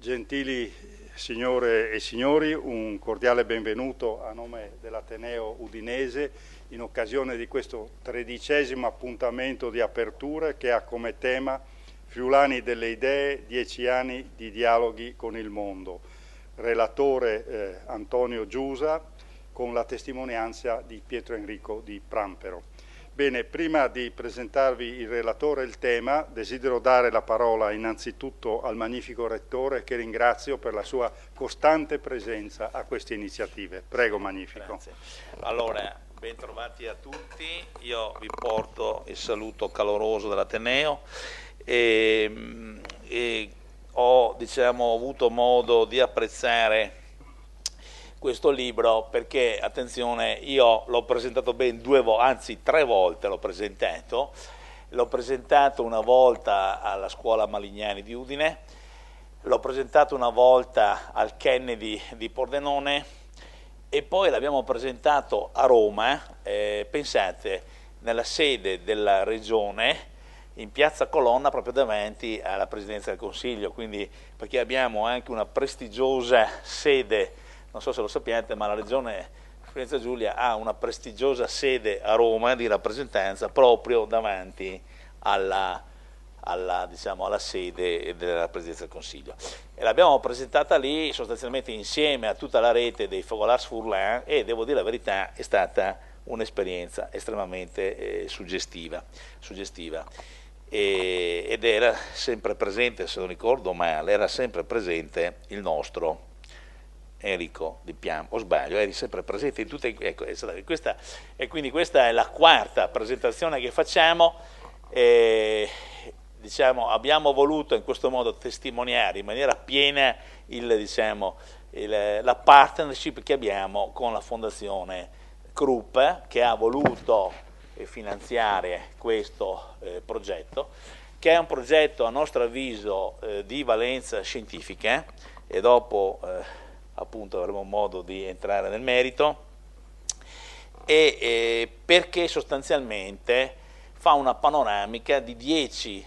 Gentili signore e signori, un cordiale benvenuto a nome dell'Ateneo Udinese in occasione di questo 13° appuntamento di apertura che ha come tema Friulani delle Idee, 10 anni di dialoghi con il mondo. Relatore Antonio Giusa con la testimonianza di Pietro Enrico di Prampero. Bene, prima di presentarvi il relatore e il tema, desidero dare la parola innanzitutto al magnifico Rettore che ringrazio per la sua costante presenza a queste iniziative. Prego, Magnifico. Grazie. Allora, bentrovati a tutti, io vi porto il saluto caloroso dell'Ateneo e ho avuto modo di apprezzare questo libro perché, attenzione, io l'ho presentato ben 2 volte, anzi 3 volte l'ho presentato una volta alla scuola Malignani di Udine, l'ho presentato una volta al Kennedy di Pordenone e poi l'abbiamo presentato a Roma, pensate, nella sede della Regione, in Piazza Colonna, proprio davanti alla Presidenza del Consiglio, quindi perché abbiamo anche una prestigiosa sede. Non so se lo sappiate, ma la Regione Friuli-Venezia Giulia ha una prestigiosa sede a Roma di rappresentanza proprio davanti alla sede della Presidenza del Consiglio. E l'abbiamo presentata lì sostanzialmente insieme a tutta la rete dei Focolars Furlan e devo dire la verità, è stata un'esperienza estremamente suggestiva. Ed era sempre presente, se non ricordo male, era sempre presente il nostro Enrico Di Piam, o sbaglio, eri sempre presente in tutte, ecco, quindi questa è la 4ª presentazione che facciamo, abbiamo voluto in questo modo testimoniare in maniera piena la partnership che abbiamo con la Fondazione Krupp, che ha voluto finanziare questo progetto, che è un progetto a nostro avviso di valenza scientifica e dopo appunto avremo modo di entrare nel merito, perché sostanzialmente fa una panoramica di 10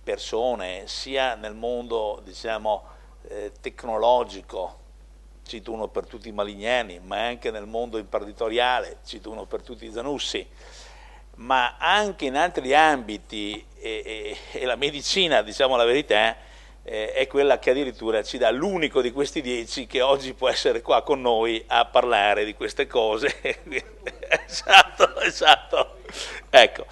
persone sia nel mondo tecnologico, cito uno per tutti i Malignani, ma anche nel mondo imprenditoriale, cito uno per tutti i Zanussi, ma anche in altri ambiti e la medicina, diciamo la verità, è quella che addirittura ci dà l'unico di questi 10 che oggi può essere qua con noi a parlare di queste cose. Esatto. Ecco.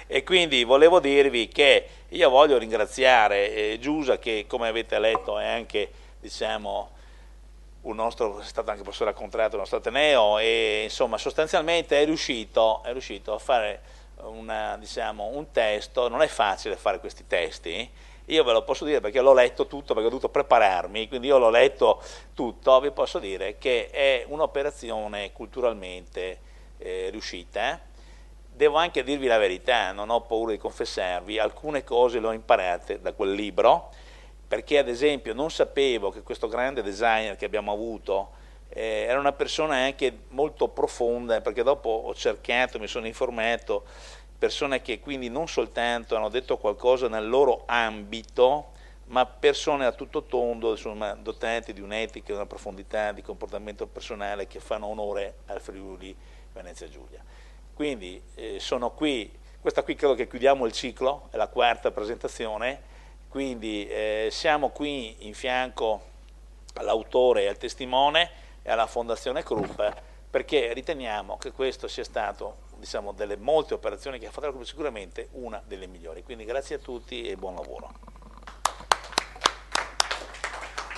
E quindi volevo dirvi che io voglio ringraziare Giusa, che come avete letto è anche, è stato anche professore a contratto del nostro Ateneo e insomma sostanzialmente è riuscito a fare un testo. Non è facile fare questi testi. Io ve lo posso dire perché l'ho letto tutto, perché ho dovuto prepararmi, quindi io l'ho letto tutto, vi posso dire che è un'operazione culturalmente riuscita. Devo anche dirvi la verità, non ho paura di confessarvi, alcune cose le ho imparate da quel libro, perché ad esempio non sapevo che questo grande designer che abbiamo avuto era una persona anche molto profonda, perché dopo ho cercato, mi sono informato, persone che quindi non soltanto hanno detto qualcosa nel loro ambito, ma persone a tutto tondo, insomma, dotate di un'etica e una profondità di comportamento personale che fanno onore al Friuli Venezia Giulia. Quindi sono qui, questa qui credo che chiudiamo il ciclo, è la 4ª presentazione, quindi siamo qui in fianco all'autore e al testimone e alla Fondazione Krupp, perché riteniamo che questo sia stato, delle molte operazioni che ha fatto la Krupp, sicuramente una delle migliori. Quindi grazie a tutti e buon lavoro.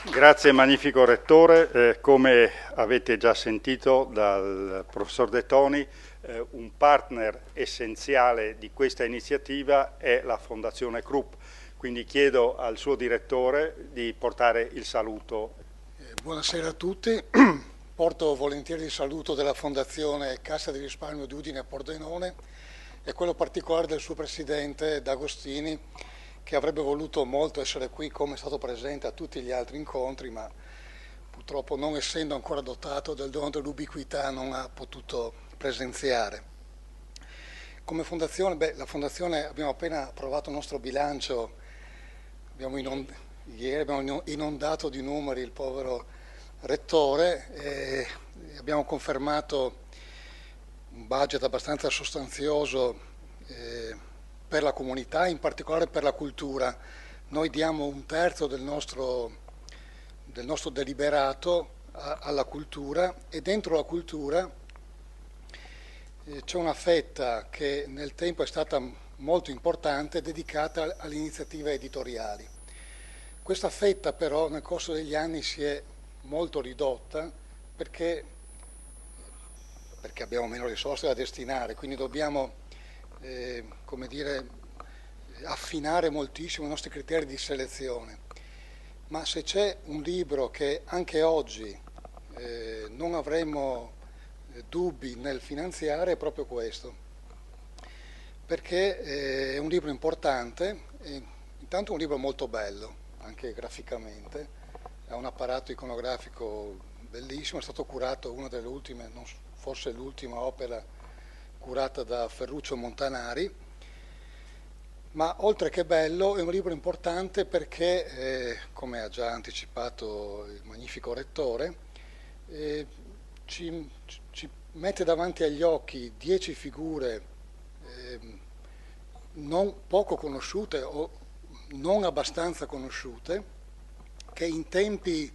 Grazie Magnifico Rettore, come avete già sentito dal professor De Toni, un partner essenziale di questa iniziativa è la Fondazione Krupp, quindi chiedo al suo direttore di portare il saluto. Buonasera a tutti. Porto volentieri il saluto della Fondazione Cassa di Risparmio di Udine e Pordenone e quello particolare del suo presidente D'Agostini, che avrebbe voluto molto essere qui come è stato presente a tutti gli altri incontri, ma purtroppo non essendo ancora dotato del dono dell'ubiquità non ha potuto presenziare. Come Fondazione, la Fondazione abbiamo appena approvato il nostro bilancio, abbiamo Ieri abbiamo inondato di numeri il povero Rettore e abbiamo confermato un budget abbastanza sostanzioso per la comunità, in particolare per la cultura. Noi diamo un terzo del nostro deliberato alla cultura, e dentro la cultura c'è una fetta che nel tempo è stata molto importante, dedicata alle iniziative editoriali. Questa fetta però nel corso degli anni si è molto ridotta perché abbiamo meno risorse da destinare, quindi dobbiamo come dire, affinare moltissimo i nostri criteri di selezione. Ma se c'è un libro che anche oggi non avremmo dubbi nel finanziare, è proprio questo, perché è un libro importante, intanto è un libro molto bello, anche graficamente, ha un apparato iconografico bellissimo, è stato curato, una delle ultime, forse l'ultima opera curata da Ferruccio Montanari, ma oltre che bello è un libro importante perché, come ha già anticipato il magnifico Rettore, ci mette davanti agli occhi 10 figure non poco conosciute o non abbastanza conosciute, che in tempi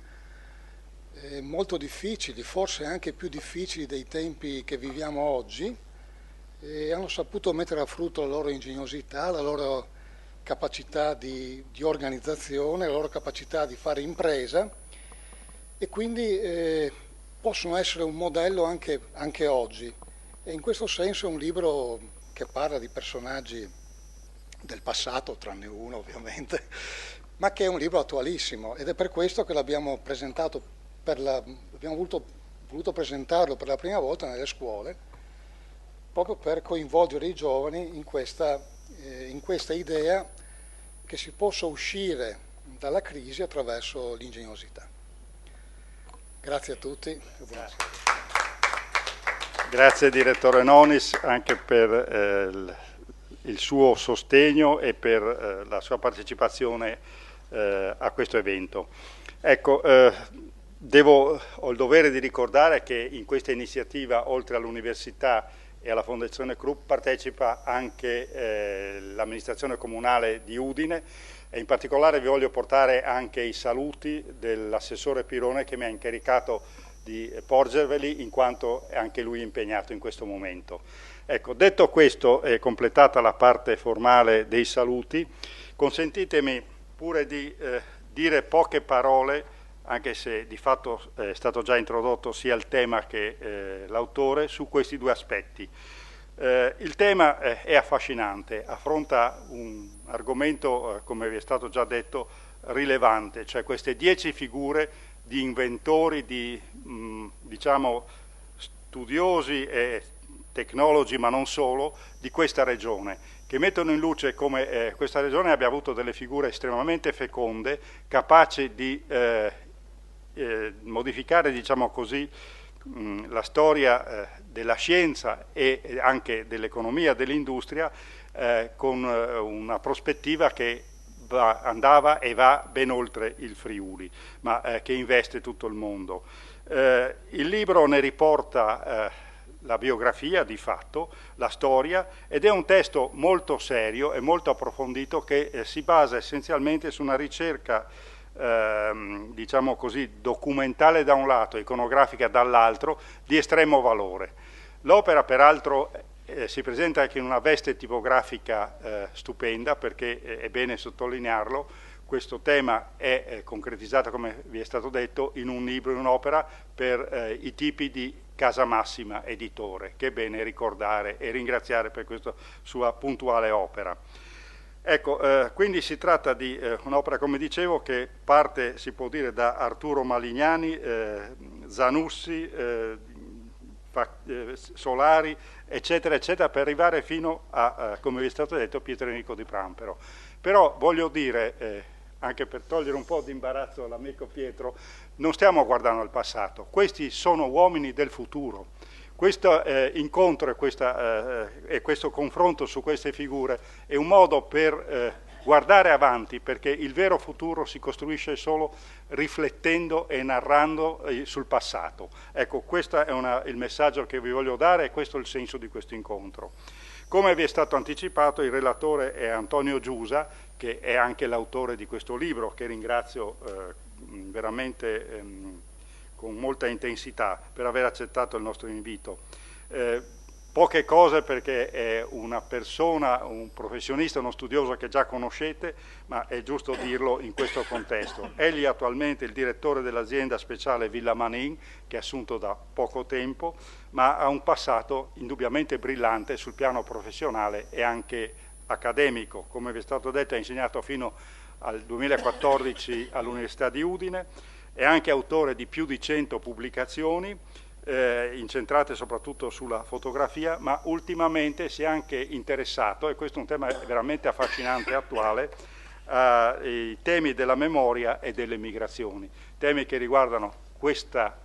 molto difficili, forse anche più difficili dei tempi che viviamo oggi, hanno saputo mettere a frutto la loro ingegnosità, la loro capacità di organizzazione, la loro capacità di fare impresa, e quindi possono essere un modello anche oggi. E in questo senso è un libro che parla di personaggi del passato, tranne uno ovviamente, ma che è un libro attualissimo, ed è per questo che l'abbiamo presentato, abbiamo voluto presentarlo per la prima volta nelle scuole, proprio per coinvolgere i giovani in questa idea che si possa uscire dalla crisi attraverso l'ingegnosità. Grazie a tutti e buonasera. Grazie direttore Nonis anche per il suo sostegno e per la sua partecipazione a questo evento. Ecco, ho il dovere di ricordare che in questa iniziativa, oltre all'università e alla Fondazione Krupp, partecipa anche l'amministrazione comunale di Udine, e in particolare vi voglio portare anche i saluti dell'assessore Pirone, che mi ha incaricato di porgerveli in quanto è anche lui impegnato in questo momento. Ecco, detto questo e completata la parte formale dei saluti, consentitemi pure di dire poche parole, anche se di fatto è stato già introdotto sia il tema che l'autore, su questi due aspetti. Il tema è affascinante, affronta un argomento, come vi è stato già detto, rilevante, cioè queste 10 figure di inventori, di diciamo studiosi e tecnologi, ma non solo, di questa regione, che mettono in luce come questa regione abbia avuto delle figure estremamente feconde, capaci di modificare, diciamo così, la storia della scienza e anche dell'economia, dell'industria, con una prospettiva che andava e va ben oltre il Friuli, ma che investe tutto il mondo. Il libro ne riporta la biografia di fatto, la storia, ed è un testo molto serio e molto approfondito che si basa essenzialmente su una ricerca diciamo così, documentale da un lato, iconografica dall'altro, di estremo valore. L'opera peraltro si presenta anche in una veste tipografica stupenda, perché è bene sottolinearlo, questo tema è concretizzato, come vi è stato detto, in un libro, in un'opera per i tipi di Casa Massima Editore, che è bene ricordare e ringraziare per questa sua puntuale opera. Ecco, quindi si tratta di un'opera, come dicevo, che parte, si può dire, da Arturo Malignani, Zanussi, Solari, eccetera, eccetera, per arrivare fino a, come vi è stato detto, Pietro Enrico di Prampero. Però voglio dire, anche per togliere un po' di imbarazzo all'amico Pietro, non stiamo guardando al passato, questi sono uomini del futuro. Questo incontro e questo confronto su queste figure è un modo per guardare avanti, perché il vero futuro si costruisce solo riflettendo e narrando sul passato. Ecco, questo è il messaggio che vi voglio dare e questo è il senso di questo incontro. Come vi è stato anticipato, il relatore è Antonio Giusa, che è anche l'autore di questo libro, che ringrazio veramente con molta intensità per aver accettato il nostro invito. Poche cose, perché è una persona, un professionista, uno studioso che già conoscete, ma è giusto dirlo in questo contesto. Egli è attualmente il direttore dell'azienda speciale Villa Manin, che è assunto da poco tempo, ma ha un passato indubbiamente brillante sul piano professionale e anche accademico. Come vi è stato detto, ha insegnato fino al 2014 all'Università di Udine, è anche autore di più di 100 pubblicazioni, incentrate soprattutto sulla fotografia, ma ultimamente si è anche interessato, e questo è un tema veramente affascinante e attuale, ai temi della memoria e delle migrazioni, temi che riguardano questa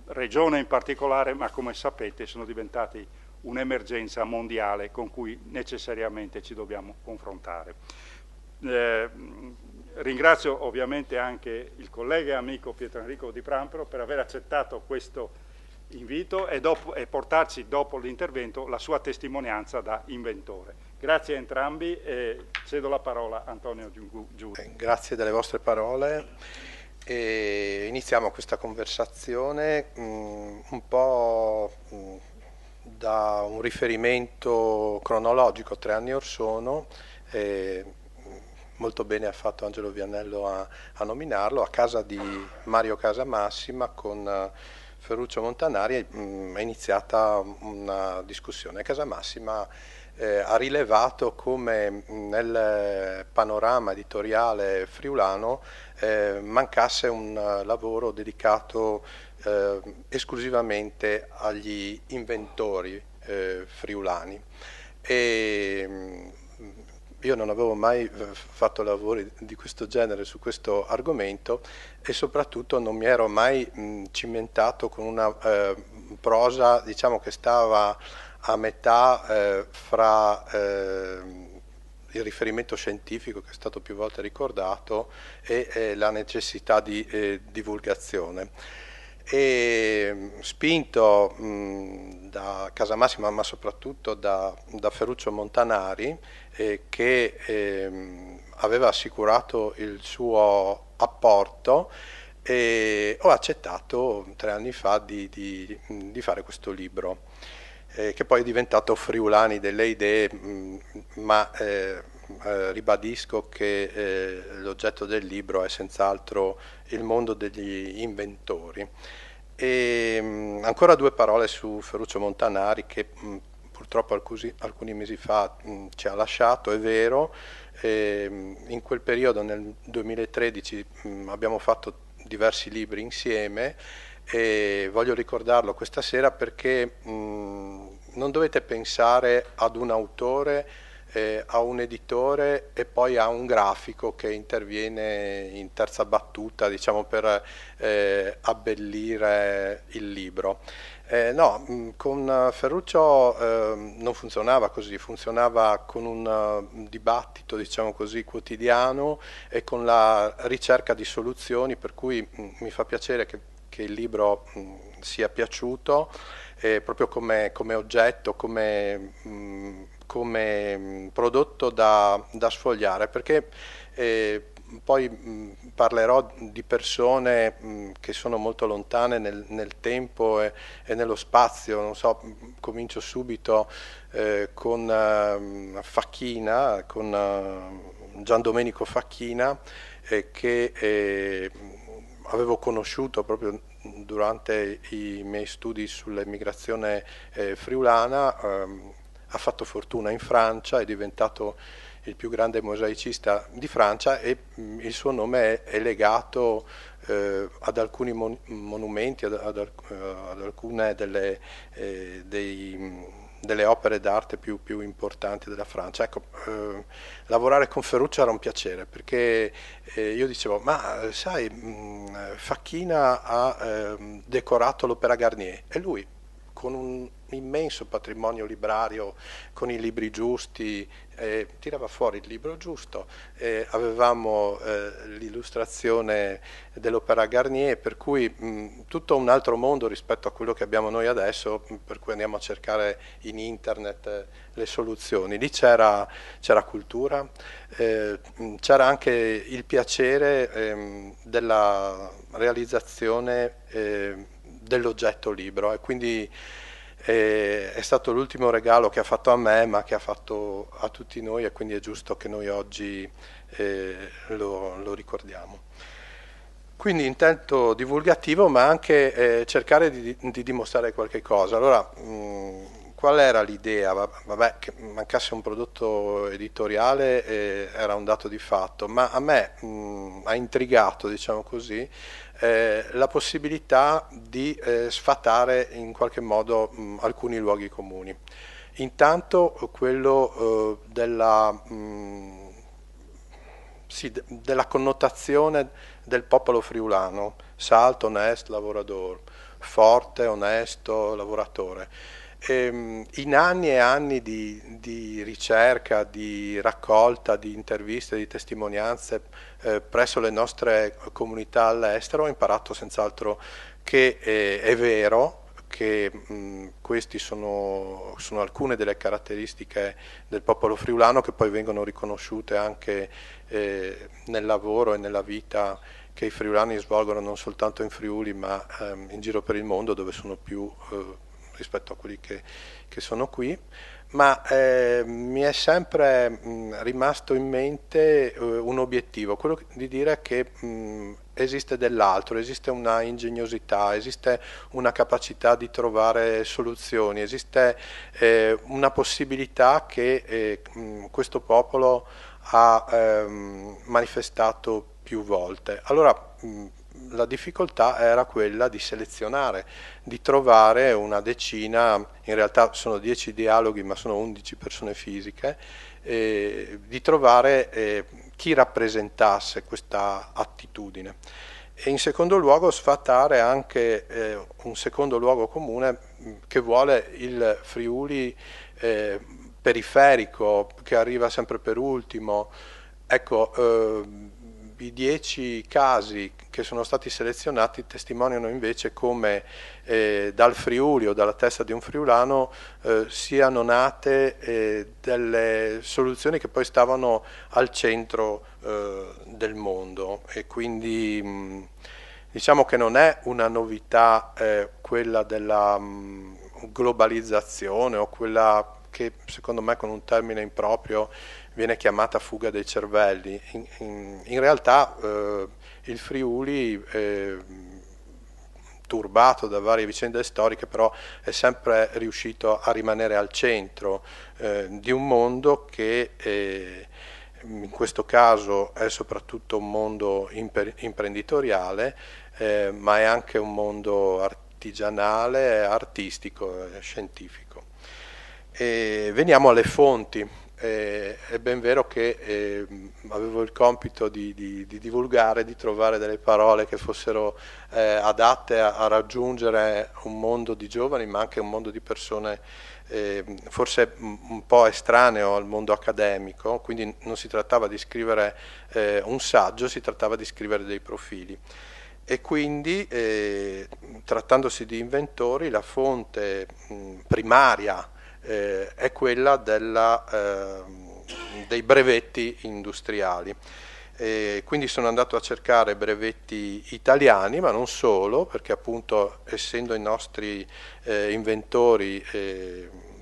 regione in particolare, ma come sapete sono diventati un'emergenza mondiale con cui necessariamente ci dobbiamo confrontare. Ringrazio ovviamente anche il collega e amico Pietro Enrico Di Prampero per aver accettato questo invito e portarci dopo l'intervento la sua testimonianza da inventore. Grazie a entrambi e cedo la parola a Antonio Giusa. Grazie delle vostre parole e iniziamo questa conversazione un po' da un riferimento cronologico 3 anni or sono. Molto bene ha fatto Angelo Vianello a nominarlo, a casa di Mario Casamassima con Ferruccio Montanari è iniziata una discussione. Casamassima ha rilevato come nel panorama editoriale friulano mancasse un lavoro dedicato esclusivamente agli inventori friulani. Io non avevo mai fatto lavori di questo genere su questo argomento e soprattutto non mi ero mai cimentato con una prosa, diciamo, che stava a metà fra il riferimento scientifico, che è stato più volte ricordato, e la necessità di divulgazione. E spinto da Casamassima, ma soprattutto da Ferruccio Montanari, che aveva assicurato il suo apporto, ho accettato 3 anni fa di fare questo libro, che poi è diventato Friulani delle idee, ma ribadisco che l'oggetto del libro è senz'altro il mondo degli inventori. E ancora 2 parole su Ferruccio Montanari, che purtroppo alcuni mesi fa ci ha lasciato. È vero, in quel periodo, nel 2013, abbiamo fatto diversi libri insieme e voglio ricordarlo questa sera perché non dovete pensare ad un autore, a un editore e poi a un grafico che interviene in terza battuta, diciamo, per abbellire il libro. No, con Ferruccio non funzionava così, funzionava con un dibattito, diciamo così, quotidiano e con la ricerca di soluzioni, per cui mi fa piacere che il libro sia piaciuto, proprio come oggetto, come prodotto da sfogliare, perché poi parlerò di persone che sono molto lontane nel tempo e nello spazio. Non so, comincio subito con Facchina, con Gian Domenico Facchina, che avevo conosciuto proprio durante i miei studi sull'emigrazione friulana. Ha fatto fortuna in Francia, è diventato il più grande mosaicista di Francia e il suo nome è legato ad alcuni monumenti, ad alcune delle opere d'arte più importanti della Francia. Ecco, lavorare con Ferruccio era un piacere, perché io dicevo, ma sai, Facchina ha decorato l'Opera Garnier, e lui con un immenso patrimonio librario, con i libri giusti, tirava fuori il libro giusto, avevamo l'illustrazione dell'Opéra Garnier, per cui tutto un altro mondo rispetto a quello che abbiamo noi adesso, per cui andiamo a cercare in internet le soluzioni. Lì c'era cultura, c'era anche il piacere della realizzazione dell'oggetto libro, e quindi è stato l'ultimo regalo che ha fatto a me, ma che ha fatto a tutti noi, e quindi è giusto che noi oggi lo ricordiamo. Quindi intento divulgativo, ma anche cercare di dimostrare qualche cosa. Allora, qual era l'idea? Vabbè, che mancasse un prodotto editoriale era un dato di fatto, ma a me ha intrigato, diciamo così, la possibilità di sfatare in qualche modo alcuni luoghi comuni. Intanto quello della connotazione del popolo friulano: salto, onesto, lavoratore, forte, onesto, lavoratore. In anni e anni di ricerca, di raccolta, di interviste, di testimonianze presso le nostre comunità all'estero, ho imparato senz'altro che è vero che queste sono alcune delle caratteristiche del popolo friulano, che poi vengono riconosciute anche nel lavoro e nella vita che i friulani svolgono non soltanto in Friuli, ma in giro per il mondo, dove sono più rispetto a quelli che sono qui. Ma mi è sempre rimasto in mente un obiettivo, quello di dire che esiste dell'altro, esiste una ingegnosità, esiste una capacità di trovare soluzioni, esiste una possibilità che questo popolo ha manifestato più volte. Allora, la difficoltà era quella di selezionare, di trovare una decina, in realtà sono 10 dialoghi ma sono 11 persone fisiche, di trovare chi rappresentasse questa attitudine. E in secondo luogo sfatare anche un secondo luogo comune che vuole il Friuli periferico, che arriva sempre per ultimo. Ecco, i 10 casi che sono stati selezionati testimoniano invece come dal Friuli o dalla testa di un friulano siano nate delle soluzioni che poi stavano al centro del mondo, e quindi diciamo che non è una novità quella della globalizzazione, o quella che secondo me con un termine improprio viene chiamata fuga dei cervelli. In realtà il Friuli, turbato da varie vicende storiche, però è sempre riuscito a rimanere al centro di un mondo che in questo caso è soprattutto un mondo imprenditoriale, ma è anche un mondo artigianale, artistico e scientifico. E veniamo alle fonti. È ben vero che avevo il compito di divulgare, di trovare delle parole che fossero adatte a raggiungere un mondo di giovani, ma anche un mondo di persone forse un po' estraneo al mondo accademico, quindi non si trattava di scrivere un saggio, si trattava di scrivere dei profili. E quindi, trattandosi di inventori, la fonte primaria è quella dei brevetti industriali. Quindi sono andato a cercare brevetti italiani, ma non solo, perché appunto essendo i nostri inventori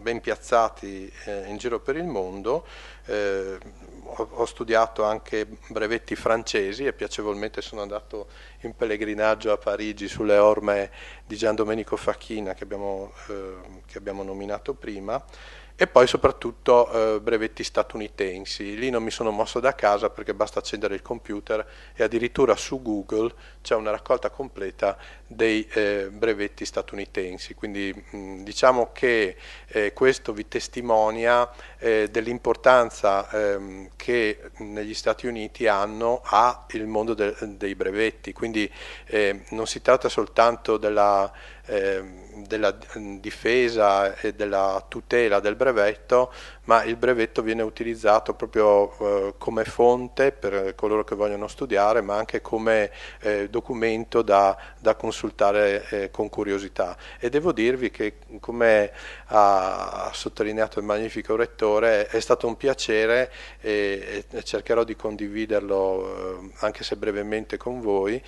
ben piazzati in giro per il mondo, ho studiato anche brevetti francesi e piacevolmente sono andato in pellegrinaggio a Parigi sulle orme di Gian Domenico Facchina che abbiamo nominato prima, e poi soprattutto brevetti statunitensi. Lì non mi sono mosso da casa perché basta accendere il computer e addirittura su Google c'è una raccolta completa dei brevetti statunitensi. Quindi diciamo che questo vi testimonia dell'importanza che negli Stati Uniti ha il mondo dei brevetti. Quindi non si tratta soltanto della difesa e della tutela del brevetto, ma il brevetto viene utilizzato proprio come fonte per coloro che vogliono studiare, ma anche come documento da consultare con curiosità. E devo dirvi che, come ha sottolineato il magnifico rettore, è stato un piacere e cercherò di condividerlo anche se brevemente con voi,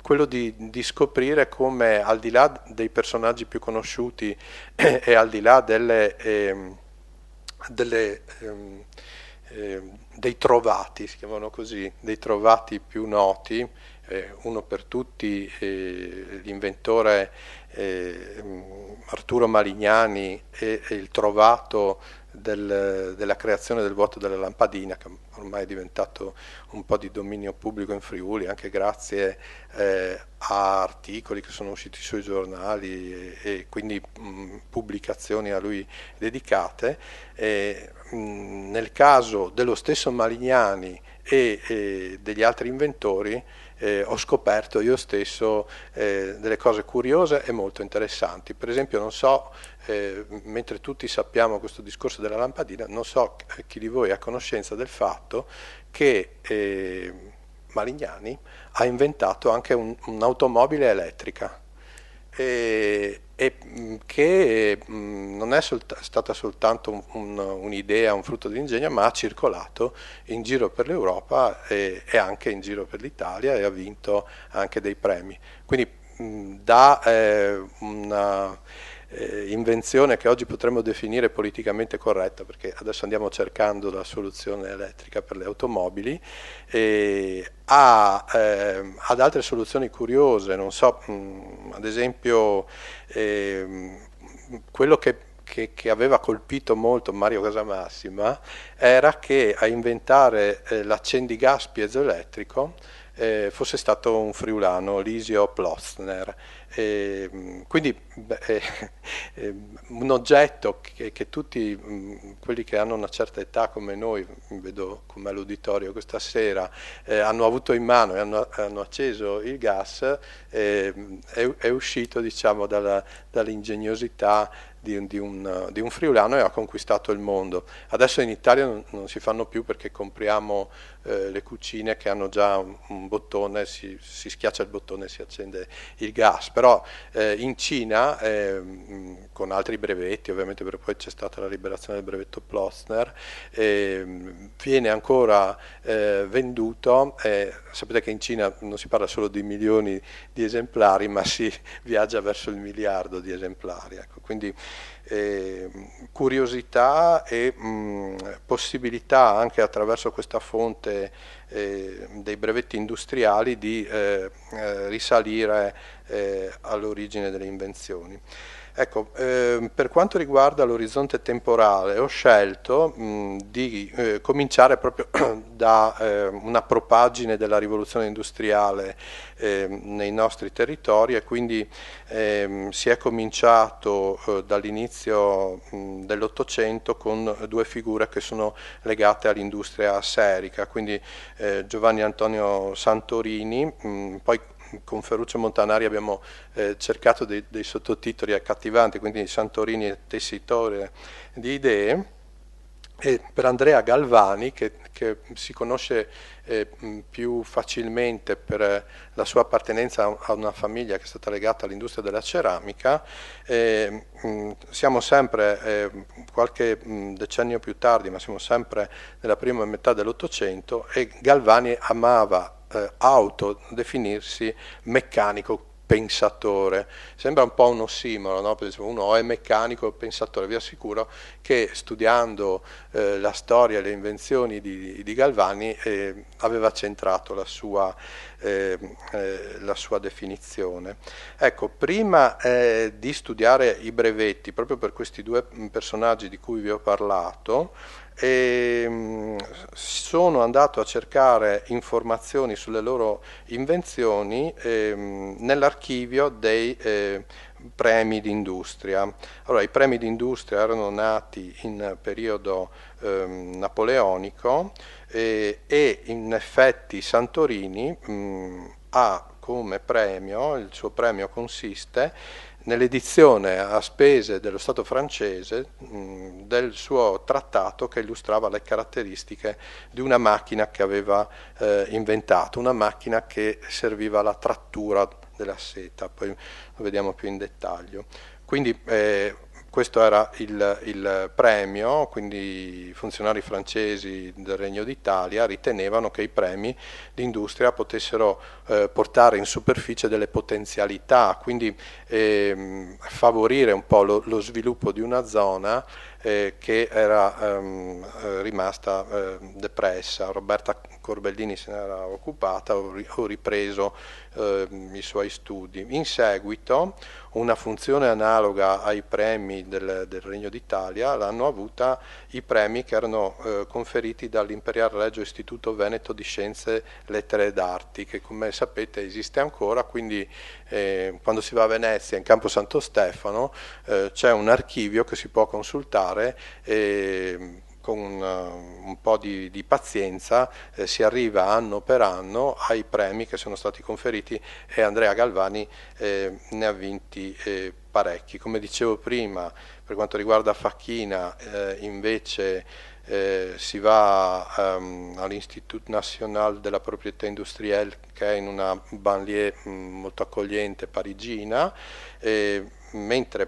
quello di scoprire come, al di là dei personaggi più conosciuti e al di là dei trovati, si chiamano così, dei trovati più noti, uno per tutti, l'inventore Arturo Malignani e il trovato della creazione del vuoto della lampadina, che ormai è diventato un po' di dominio pubblico in Friuli, anche grazie a articoli che sono usciti sui giornali e quindi pubblicazioni a lui dedicate. Nel caso dello stesso Malignani e degli altri inventori ho scoperto io stesso delle cose curiose e molto interessanti. Per esempio, non so, mentre tutti sappiamo questo discorso della lampadina, non so chi di voi è a conoscenza del fatto che Malignani ha inventato anche un'automobile elettrica e che non è stata soltanto un'idea, un frutto di ingegno, ma ha circolato in giro per l'Europa e anche in giro per l'Italia e ha vinto anche dei premi. Quindi da una invenzione che oggi potremmo definire politicamente corretta, perché adesso andiamo cercando la soluzione elettrica per le automobili, ad altre soluzioni curiose, non so, ad esempio quello che aveva colpito molto Mario Casamassima era che a inventare l'accendigas piezoelettrico fosse stato un friulano, Lisio Plotzner. Quindi un oggetto che tutti quelli che hanno una certa età come noi, vedo come all'uditorio questa sera, hanno avuto in mano e hanno acceso il gas, è uscito, diciamo, dall'ingegnosità di un friulano e ha conquistato il mondo. Adesso in Italia non si fanno più perché compriamo le cucine che hanno già un bottone, si schiaccia il bottone e si accende il gas, però in Cina con altri brevetti, ovviamente, perché poi c'è stata la liberazione del brevetto Plotzner, viene ancora venduto. Sapete che in Cina non si parla solo di milioni di esemplari, ma si viaggia verso il miliardo di esemplari, ecco. Quindi curiosità e possibilità anche attraverso questa fonte dei brevetti industriali di risalire all'origine delle invenzioni. Ecco, per quanto riguarda l'orizzonte temporale, ho scelto di cominciare proprio da una propaggine della rivoluzione industriale nei nostri territori, e quindi si è cominciato dall'inizio dell'Ottocento con due figure che sono legate all'industria asserica, quindi Giovanni Antonio Santorini, poi con Ferruccio Montanari abbiamo cercato dei sottotitoli accattivanti, quindi Santorini è tessitore di idee, e per Andrea Galvani, che si conosce più facilmente per la sua appartenenza a una famiglia che è stata legata all'industria della ceramica. Siamo sempre, qualche decennio più tardi, ma siamo sempre nella prima metà dell'Ottocento, e Galvani amava autodefinirsi meccanico pensatore. Sembra un po' un ossimoro, no? Perché uno o è meccanico o pensatore. Vi assicuro che studiando la storia e le invenzioni di Galvani aveva centrato la sua definizione. Ecco, prima di studiare i brevetti, proprio per questi due personaggi di cui vi ho parlato, e sono andato a cercare informazioni sulle loro invenzioni nell'archivio dei premi d'industria. Allora, i premi d'industria erano nati in periodo napoleonico e in effetti Santorini ha come premio, il suo premio consiste nell'edizione a spese dello Stato francese del suo trattato che illustrava le caratteristiche di una macchina che aveva inventato, una macchina che serviva alla trattura della seta, poi lo vediamo più in dettaglio. Quindi questo era il premio, quindi i funzionari francesi del Regno d'Italia ritenevano che i premi d'industria potessero portare in superficie delle potenzialità, quindi favorire un po' lo sviluppo di una zona che era rimasta depressa. Roberta Corbellini se ne era occupata, ho ripreso i suoi studi. In seguito una funzione analoga ai premi del Regno d'Italia l'hanno avuta i premi che erano conferiti dall'Imperial Regio Istituto Veneto di Scienze, Lettere ed Arti, che come sapete esiste ancora, quindi quando si va a Venezia in Campo Santo Stefano c'è un archivio che si può consultare con un po' di pazienza si arriva anno per anno ai premi che sono stati conferiti e Andrea Galvani ne ha vinti parecchi. Come dicevo prima, per quanto riguarda Facchina invece si va all'Institut National de la Propriété Industrielle, che è in una banlieue molto accogliente parigina, mentre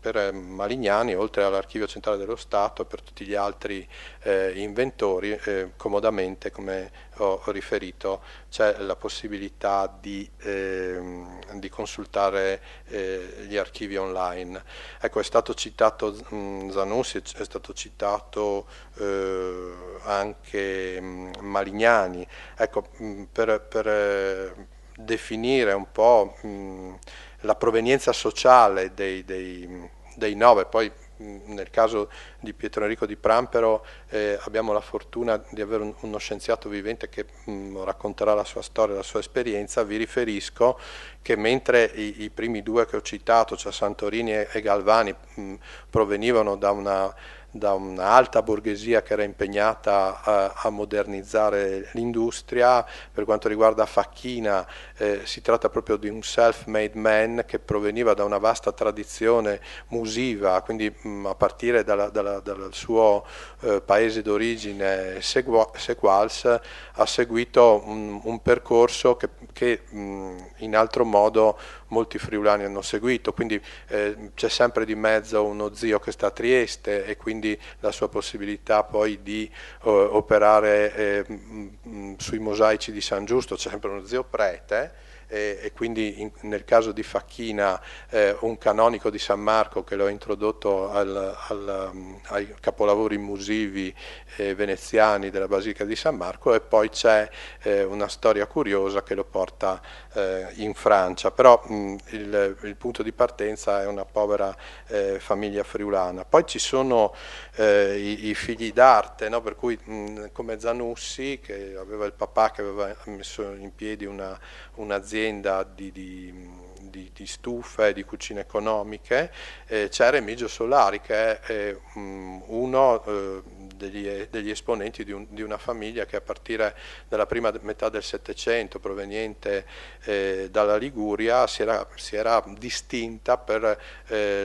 per Malignani, oltre all'Archivio Centrale dello Stato e per tutti gli altri inventori, comodamente, come ho riferito, c'è la possibilità di consultare gli archivi online. Ecco, è stato citato Zanussi, è stato citato anche Malignani. Ecco, per definire un po' la provenienza sociale dei 9, poi nel caso di Pietro Enrico di Prampero abbiamo la fortuna di avere uno scienziato vivente che racconterà la sua storia, la sua esperienza. Vi riferisco che mentre i primi due che ho citato, cioè Santorini e Galvani, provenivano da un'alta borghesia che era impegnata a modernizzare l'industria, per quanto riguarda Facchina si tratta proprio di un self-made man che proveniva da una vasta tradizione musiva, quindi a partire dal suo paese d'origine Sequals, ha seguito un percorso che in altro modo molti friulani hanno seguito, quindi c'è sempre di mezzo uno zio che sta a Trieste e quindi la sua possibilità poi di operare sui mosaici di San Giusto, c'è sempre uno zio prete, e quindi nel caso di Facchina un canonico di San Marco che lo ha introdotto ai capolavori musivi veneziani della Basilica di San Marco, e poi c'è una storia curiosa che lo porta in Francia, però il punto di partenza è una povera famiglia friulana. Poi ci sono i figli d'arte, no? Per cui come Zanussi, che aveva il papà che aveva messo in piedi un'azienda di stufe e di cucine economiche, c'è Remigio Solari che è uno degli esponenti di una famiglia che a partire dalla prima metà del Settecento, proveniente dalla Liguria, si era distinta per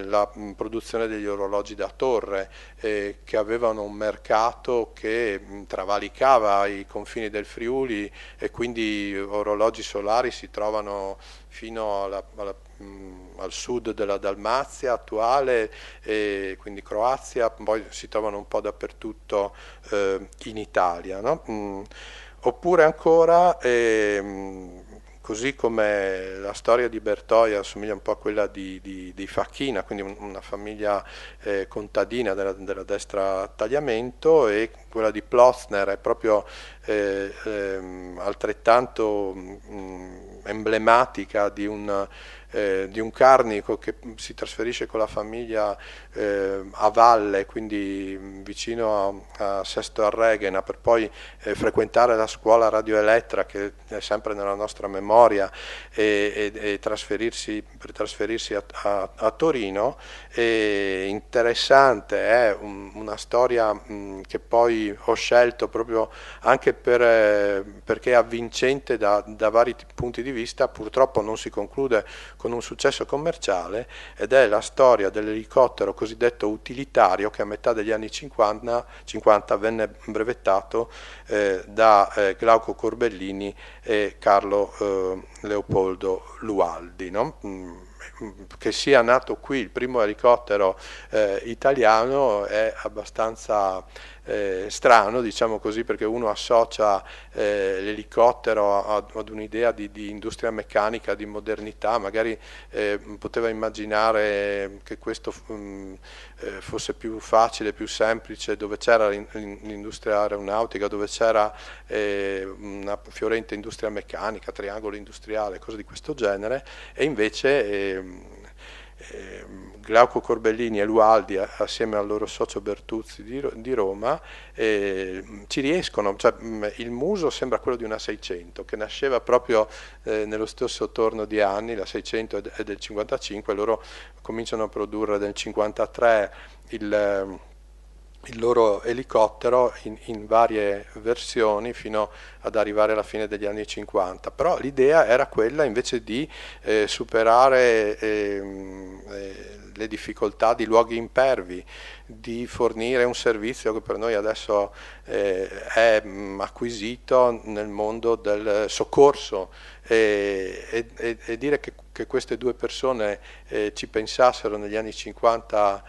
la produzione degli orologi da torre, che avevano un mercato che travalicava i confini del Friuli, e quindi orologi solari si trovano fino al sud della Dalmazia attuale, e quindi Croazia, poi si trovano un po' dappertutto in Italia, no? Oppure ancora, così come la storia di Bertoia assomiglia un po' a quella di Facchina, quindi una famiglia contadina della destra tagliamento, e quella di Plotzner è proprio altrettanto emblematica di un di un carnico che si trasferisce con la famiglia a valle, quindi vicino a Sesto Arreghena, per poi frequentare la scuola radioelettra che è sempre nella nostra memoria e trasferirsi a Torino. Interessante, è una storia che poi ho scelto proprio anche perché è avvincente da vari punti di vista. Purtroppo non si conclude con un successo commerciale, ed è la storia dell'elicottero cosiddetto utilitario che a metà degli anni 50 venne brevettato da Glauco Corbellini e Carlo Leopoldo Lualdi, no? Che sia nato qui il primo elicottero italiano è abbastanza strano, diciamo così, perché uno associa l'elicottero ad un'idea di industria meccanica, di modernità, magari poteva immaginare che questo fosse più facile, più semplice, dove c'era l'industria aeronautica, dove c'era una fiorente industria meccanica, triangolo industriale, cose di questo genere, e invece Glauco Corbellini e Lualdi, assieme al loro socio Bertuzzi di Roma, ci riescono. Cioè, il muso sembra quello di una 600 che nasceva proprio nello stesso torno di anni, la 600 è del 55, loro cominciano a produrre nel 53 il loro elicottero in varie versioni fino ad arrivare alla fine degli anni 50, però l'idea era quella invece di superare le difficoltà di luoghi impervi, di fornire un servizio che per noi adesso è acquisito nel mondo del soccorso, e dire che queste due persone ci pensassero negli anni 50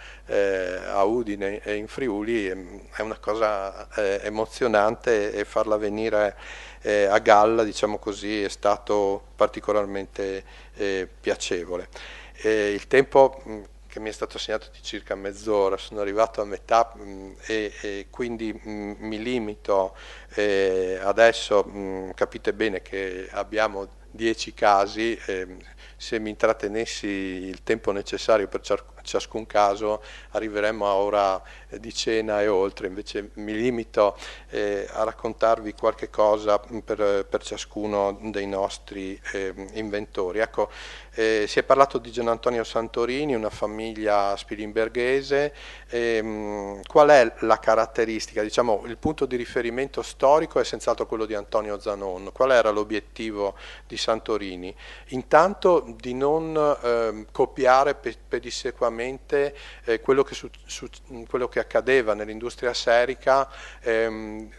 a Udine e in Friuli è una cosa emozionante, e farla venire a galla, diciamo così, è stato particolarmente piacevole. Il tempo che mi è stato assegnato di circa mezz'ora, sono arrivato a metà e quindi mi limito adesso. Capite bene che abbiamo 10 casi, se mi intrattenessi il tempo necessario per ciascun caso arriveremmo a ora di cena e oltre, invece mi limito a raccontarvi qualche cosa per ciascuno dei nostri inventori. Ecco, si è parlato di Gian Antonio Santorini, una famiglia spilimberghese. Qual è la caratteristica? Diciamo, il punto di riferimento storico è senz'altro quello di Antonio Zanon. Qual era l'obiettivo di Santorini? Intanto di non copiare pedissequamente quello che accadeva nell'industria serica,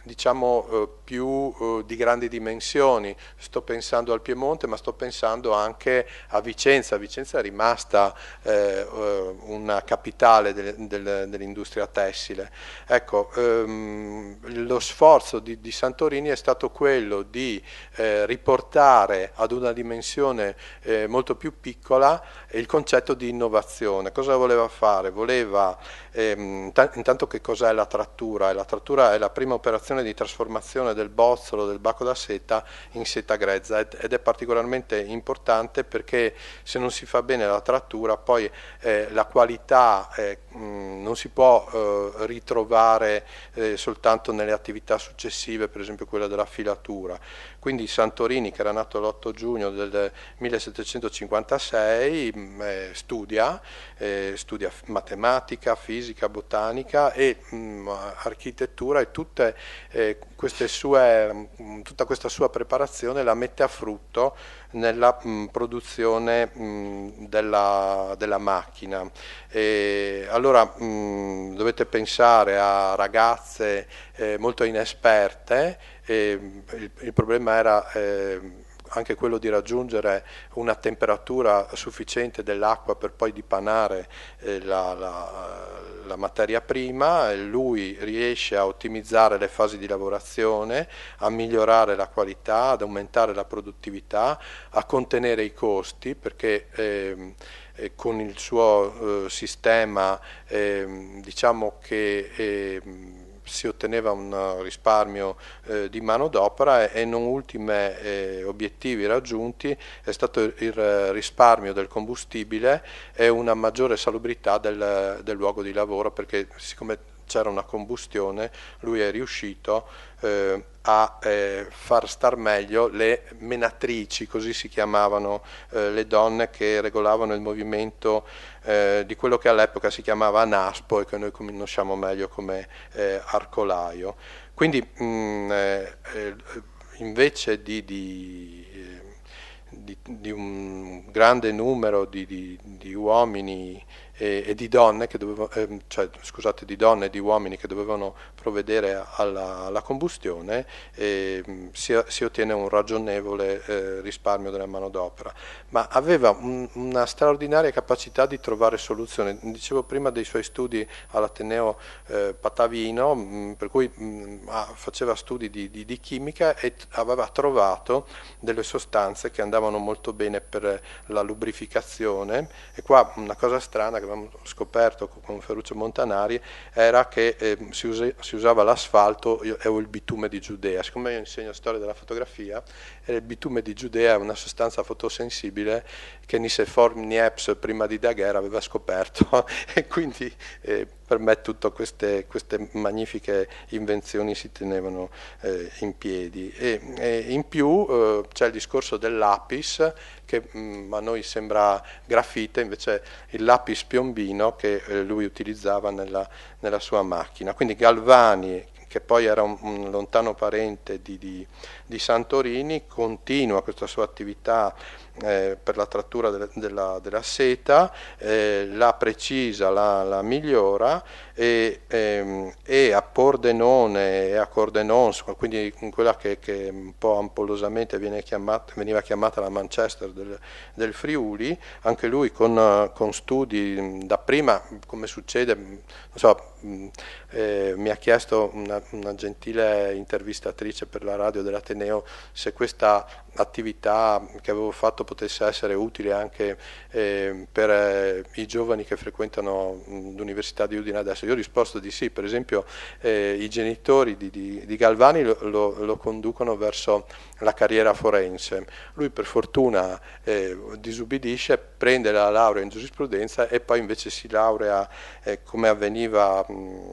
diciamo più di grandi dimensioni. Sto pensando al Piemonte, ma sto pensando anche a Vicenza. Vicenza è rimasta una capitale dell'industria tessile. Ecco, lo sforzo di Santorini è stato quello di riportare ad una dimensione molto più piccola il concetto di innovazione. Cosa voleva fare? Voleva, intanto, che cos'è la trattura? La trattura è la prima operazione di trasformazione del bozzolo, del bacco da seta, in seta grezza, ed è particolarmente importante perché se non si fa bene la trattura poi la qualità non si può ritrovare soltanto nelle attività successive, per esempio quella della filatura. Quindi Santorini, che era nato l'8 giugno del 1756, studia matematica, fisica, botanica e architettura, e tutta questa sua preparazione la mette a frutto nella produzione della macchina. Allora dovete pensare a ragazze molto inesperte. Il problema era anche quello di raggiungere una temperatura sufficiente dell'acqua per poi dipanare la materia prima. Lui riesce a ottimizzare le fasi di lavorazione, a migliorare la qualità, ad aumentare la produttività, a contenere i costi, perché con il suo sistema diciamo che si otteneva un risparmio di manodopera e non ultimi obiettivi raggiunti è stato il risparmio del combustibile e una maggiore salubrità del luogo di lavoro, perché siccome c'era una combustione, lui è riuscito a far star meglio le menatrici, così si chiamavano le donne che regolavano il movimento di quello che all'epoca si chiamava NASPO e che noi conosciamo meglio come arcolaio. Quindi invece di un grande numero di uomini e di donne che di donne e di uomini che dovevano provvedere alla combustione, si ottiene un ragionevole risparmio della manodopera, ma aveva una straordinaria capacità di trovare soluzioni. Dicevo prima dei suoi studi all'Ateneo Patavino, per cui faceva studi di chimica e aveva trovato delle sostanze che andavano molto bene per la lubrificazione. E qua una cosa strana che abbiamo scoperto con Ferruccio Montanari era che si usava l'asfalto e il bitume di Giudea. Siccome io insegno storia della fotografia, il bitume di Giudea è una sostanza fotosensibile che Nicephore Niepce prima di Daguerre aveva scoperto e quindi per me tutte queste magnifiche invenzioni si tenevano in piedi. E in più c'è il discorso del lapis, che a noi sembra grafite, invece il lapis piombino che lui utilizzava nella sua macchina. Quindi Galvani, che poi era un lontano parente di Santorini, continua questa sua attività per la trattura della seta, la precisa, la migliora, e a Pordenone e a Cordenons, quindi in quella che un po' ampolosamente veniva chiamata la Manchester del Friuli, anche lui con studi dapprima, come succede, non so, mi ha chiesto una gentile intervistatrice per la radio dell'Ateneo se questa attività che avevo fatto potesse essere utile anche per i giovani che frequentano l'Università di Udine adesso. Io ho risposto di sì. Per esempio i genitori di Galvani lo conducono verso la carriera forense. Lui per fortuna disubbidisce, prende la laurea in giurisprudenza e poi invece si laurea, come avveniva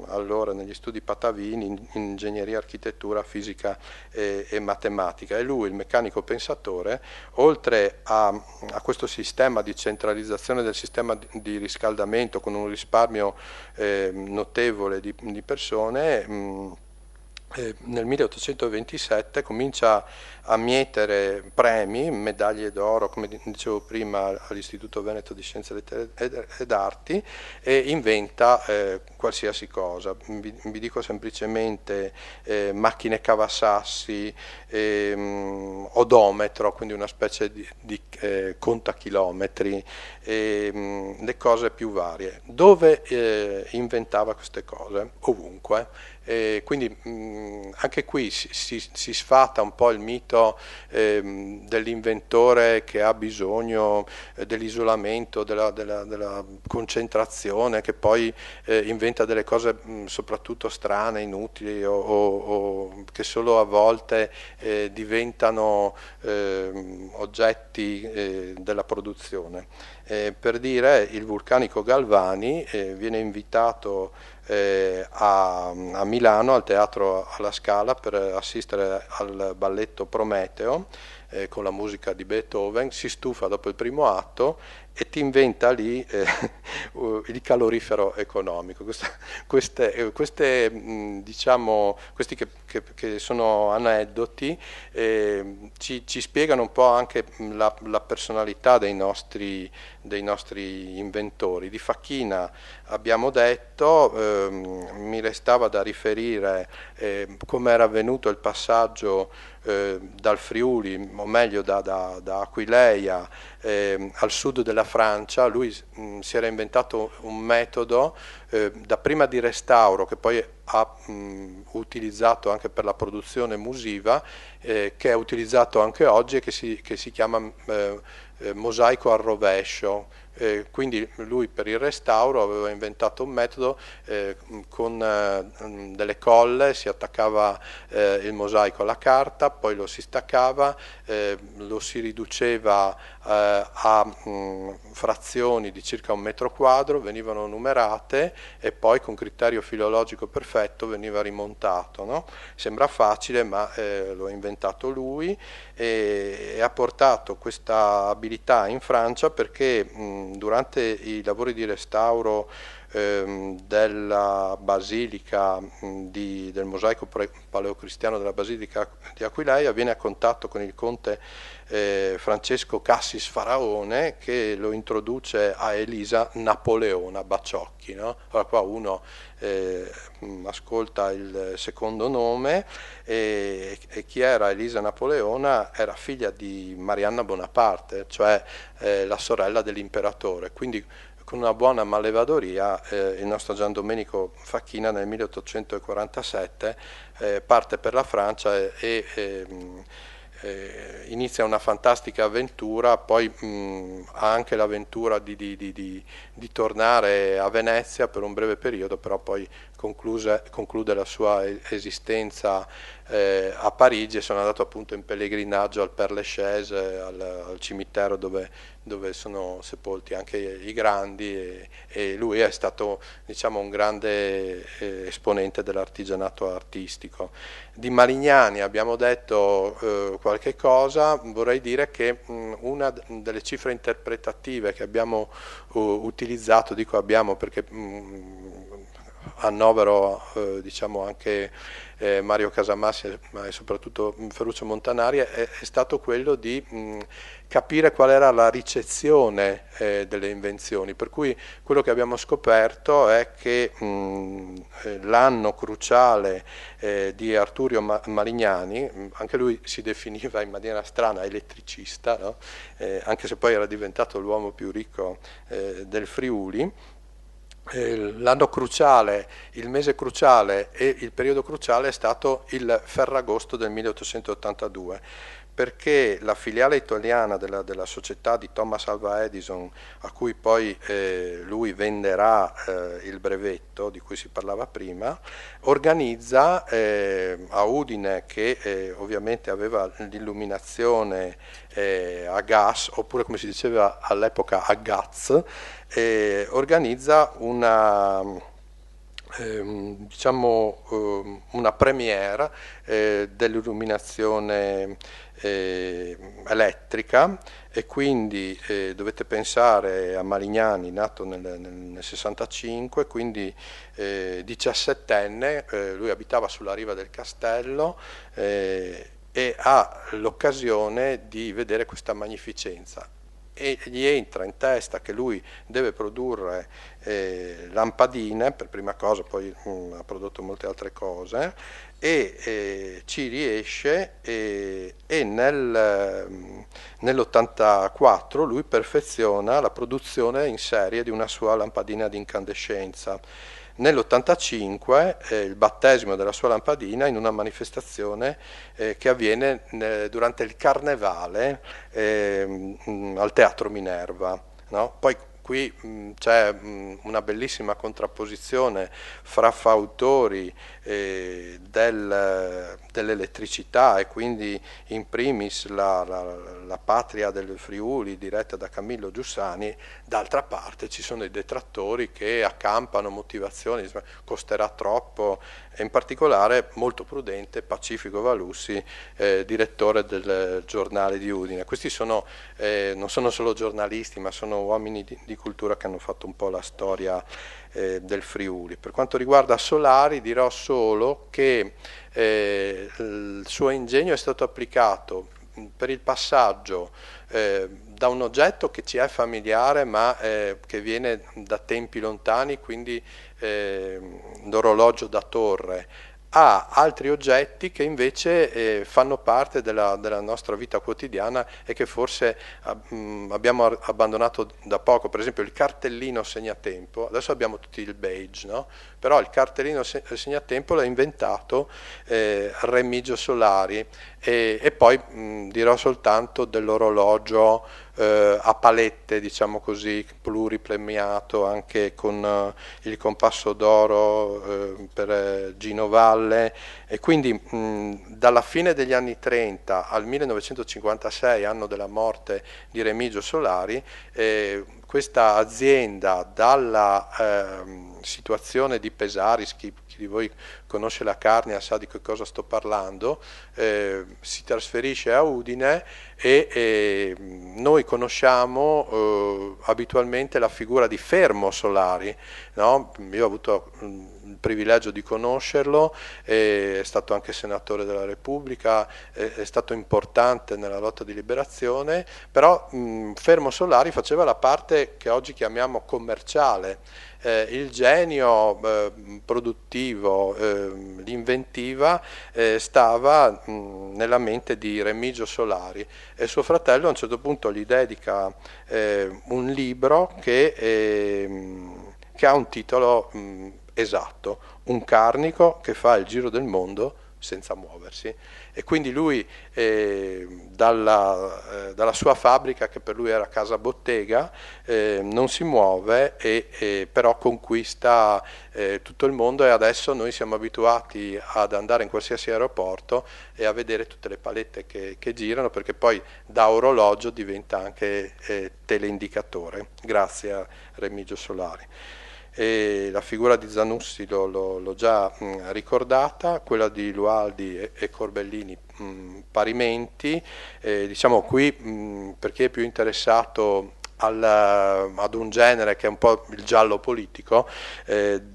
allora negli studi Patavini, in ingegneria, architettura, fisica e matematica. E lui, il meccanico pensatore, oltre a questo sistema di centralizzazione del sistema di riscaldamento con un risparmio notevole di persone, nel 1827 comincia a mietere premi, medaglie d'oro, come dicevo prima, all'Istituto Veneto di Scienze, Lettere ed Arti, e inventa qualsiasi cosa. Vi dico semplicemente macchine cavasassi, odometro, quindi una specie di contachilometri, le cose più varie. Dove inventava queste cose? Ovunque. Quindi anche qui si sfata un po' il mito dell'inventore che ha bisogno dell'isolamento, della concentrazione, che poi inventa delle cose soprattutto strane, inutili o che solo a volte diventano oggetti della produzione. Per dire, il vulcanico Galvani viene invitato a Milano al Teatro alla Scala per assistere al balletto Prometeo con la musica di Beethoven, si stufa dopo il primo atto e ti inventa lì il calorifero economico. Diciamo, questi che sono aneddoti ci spiegano un po' anche la personalità dei nostri inventori. Di Facchina abbiamo detto, mi restava da riferire come era avvenuto il passaggio dal Friuli, o meglio da Aquileia al sud della Francia. Lui si era inventato un metodo dapprima di restauro, che poi ha utilizzato anche per la produzione musiva, che è utilizzato anche oggi e che si chiama mosaico al rovescio. Quindi lui per il restauro aveva inventato un metodo con delle colle, si attaccava il mosaico alla carta, poi lo si staccava, lo si riduceva a frazioni di circa 1 metro quadro, venivano numerate e poi con criterio filologico perfetto veniva rimontato, no? Sembra facile, ma lo ha inventato lui e ha portato questa abilità in Francia perché durante i lavori di restauro della basilica del mosaico paleocristiano della basilica di Aquileia viene a contatto con il conte Francesco Cassis Faraone, che lo introduce a Elisa Napoleona Baciocchi, no? Allora qua uno ascolta il secondo nome e chi era Elisa Napoleona? Era figlia di Marianna Bonaparte, cioè la sorella dell'imperatore, quindi con una buona malevadoria il nostro Gian Domenico Facchina nel 1847 parte per la Francia e inizia una fantastica avventura, poi ha anche l'avventura di tornare a Venezia per un breve periodo, però poi conclude la sua esistenza a Parigi e sono andato appunto in pellegrinaggio al Père Lachaise, al cimitero dove sono sepolti anche i grandi e lui è stato, diciamo, un grande esponente dell'artigianato artistico. Di Malignani abbiamo detto qualche cosa, vorrei dire che una delle cifre interpretative che abbiamo utilizzato, dico abbiamo perché annovero diciamo anche Mario Casamassi ma soprattutto Ferruccio Montanari, è stato quello di capire qual era la ricezione delle invenzioni, per cui quello che abbiamo scoperto è che l'anno cruciale di Arturio Malignani, anche lui si definiva in maniera strana elettricista, no? Anche se poi era diventato l'uomo più ricco del Friuli. L'anno cruciale, il mese cruciale e il periodo cruciale è stato il Ferragosto del 1882, perché la filiale italiana della società di Thomas Alva Edison, a cui poi lui venderà il brevetto di cui si parlava prima, organizza a Udine, che ovviamente aveva l'illuminazione a gas, oppure come si diceva all'epoca a gas, organizza una una premiere dell'illuminazione elettrica, e quindi dovete pensare a Malignani, nato nel 65, quindi 17enne, lui abitava sulla riva del castello e ha l'occasione di vedere questa magnificenza. E gli entra in testa che lui deve produrre lampadine per prima cosa, poi ha prodotto molte altre cose e ci riesce e nell'84 lui perfeziona la produzione in serie di una sua lampadina di incandescenza. Nell'85 il battesimo della sua lampadina in una manifestazione che avviene durante il Carnevale al Teatro Minerva, no? Poi qui c'è una bellissima contrapposizione fra fautori dell'elettricità e quindi in primis la patria del Friuli diretta da Camillo Giussani, d'altra parte ci sono i detrattori che accampano motivazioni, costerà troppo, e in particolare molto prudente Pacifico Valussi, direttore del giornale di Udine. Questi non sono solo giornalisti, ma sono uomini di cultura che hanno fatto un po' la storia del Friuli. Per quanto riguarda Solari dirò solo che il suo ingegno è stato applicato per il passaggio da un oggetto che ci è familiare ma che viene da tempi lontani, quindi l'orologio da torre, a altri oggetti che invece fanno parte della nostra vita quotidiana e che forse abbiamo abbandonato da poco. Per esempio il cartellino segnatempo, adesso abbiamo tutti il beige, no? però il cartellino segnatempo l'ha inventato Remigio Solari, e poi dirò soltanto dell'orologio a palette, diciamo così, pluripremiato anche con il compasso d'oro per Gino Valle, e quindi dalla fine degli anni 30 al 1956, anno della morte di Remigio Solari, questa azienda, dalla situazione di Pesaris, chi di voi conosce la Carnia sa di che cosa sto parlando, si trasferisce a Udine, e noi conosciamo abitualmente la figura di Fermo Solari, no? Io ho avuto il privilegio di conoscerlo, è stato anche senatore della Repubblica, è stato importante nella lotta di liberazione, però Fermo Solari faceva la parte che oggi chiamiamo commerciale. Il genio produttivo, l'inventiva stava nella mente di Remigio Solari, e suo fratello a un certo punto gli dedica un libro che ha un titolo esatto: Un carnico che fa il giro del mondo senza muoversi. E quindi lui dalla sua fabbrica, che per lui era casa bottega, non si muove, però conquista tutto il mondo, e adesso noi siamo abituati ad andare in qualsiasi aeroporto e a vedere tutte le palette che girano, perché poi da orologio diventa anche teleindicatore, grazie a Remigio Solari. E la figura di Zanussi l'ho già ricordata, quella di Lualdi e Corbellini parimenti. Diciamo qui, per chi è più interessato ad un genere che è un po' il giallo politico,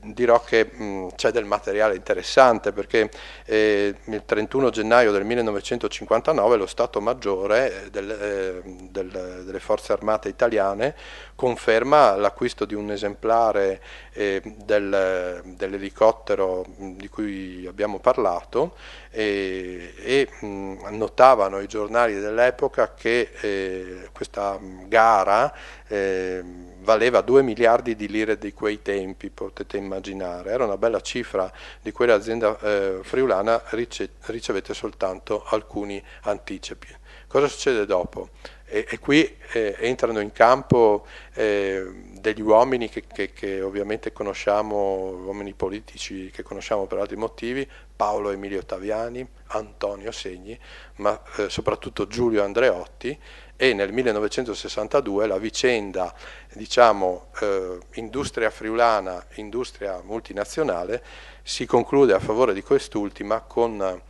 dirò che c'è del materiale interessante, perché il 31 gennaio del 1959 lo Stato Maggiore delle Forze Armate Italiane conferma l'acquisto di un esemplare dell'elicottero di cui abbiamo parlato, e notavano i giornali dell'epoca che questa gara valeva 2 miliardi di lire di quei tempi, potete immaginare. Era una bella cifra di cui l'azienda friulana ricevette soltanto alcuni anticipi. Cosa succede dopo? E qui entrano in campo degli uomini che ovviamente conosciamo, uomini politici che conosciamo per altri motivi: Paolo Emilio Taviani, Antonio Segni, ma soprattutto Giulio Andreotti. E nel 1962 la vicenda, diciamo, industria friulana, industria multinazionale, si conclude a favore di quest'ultima con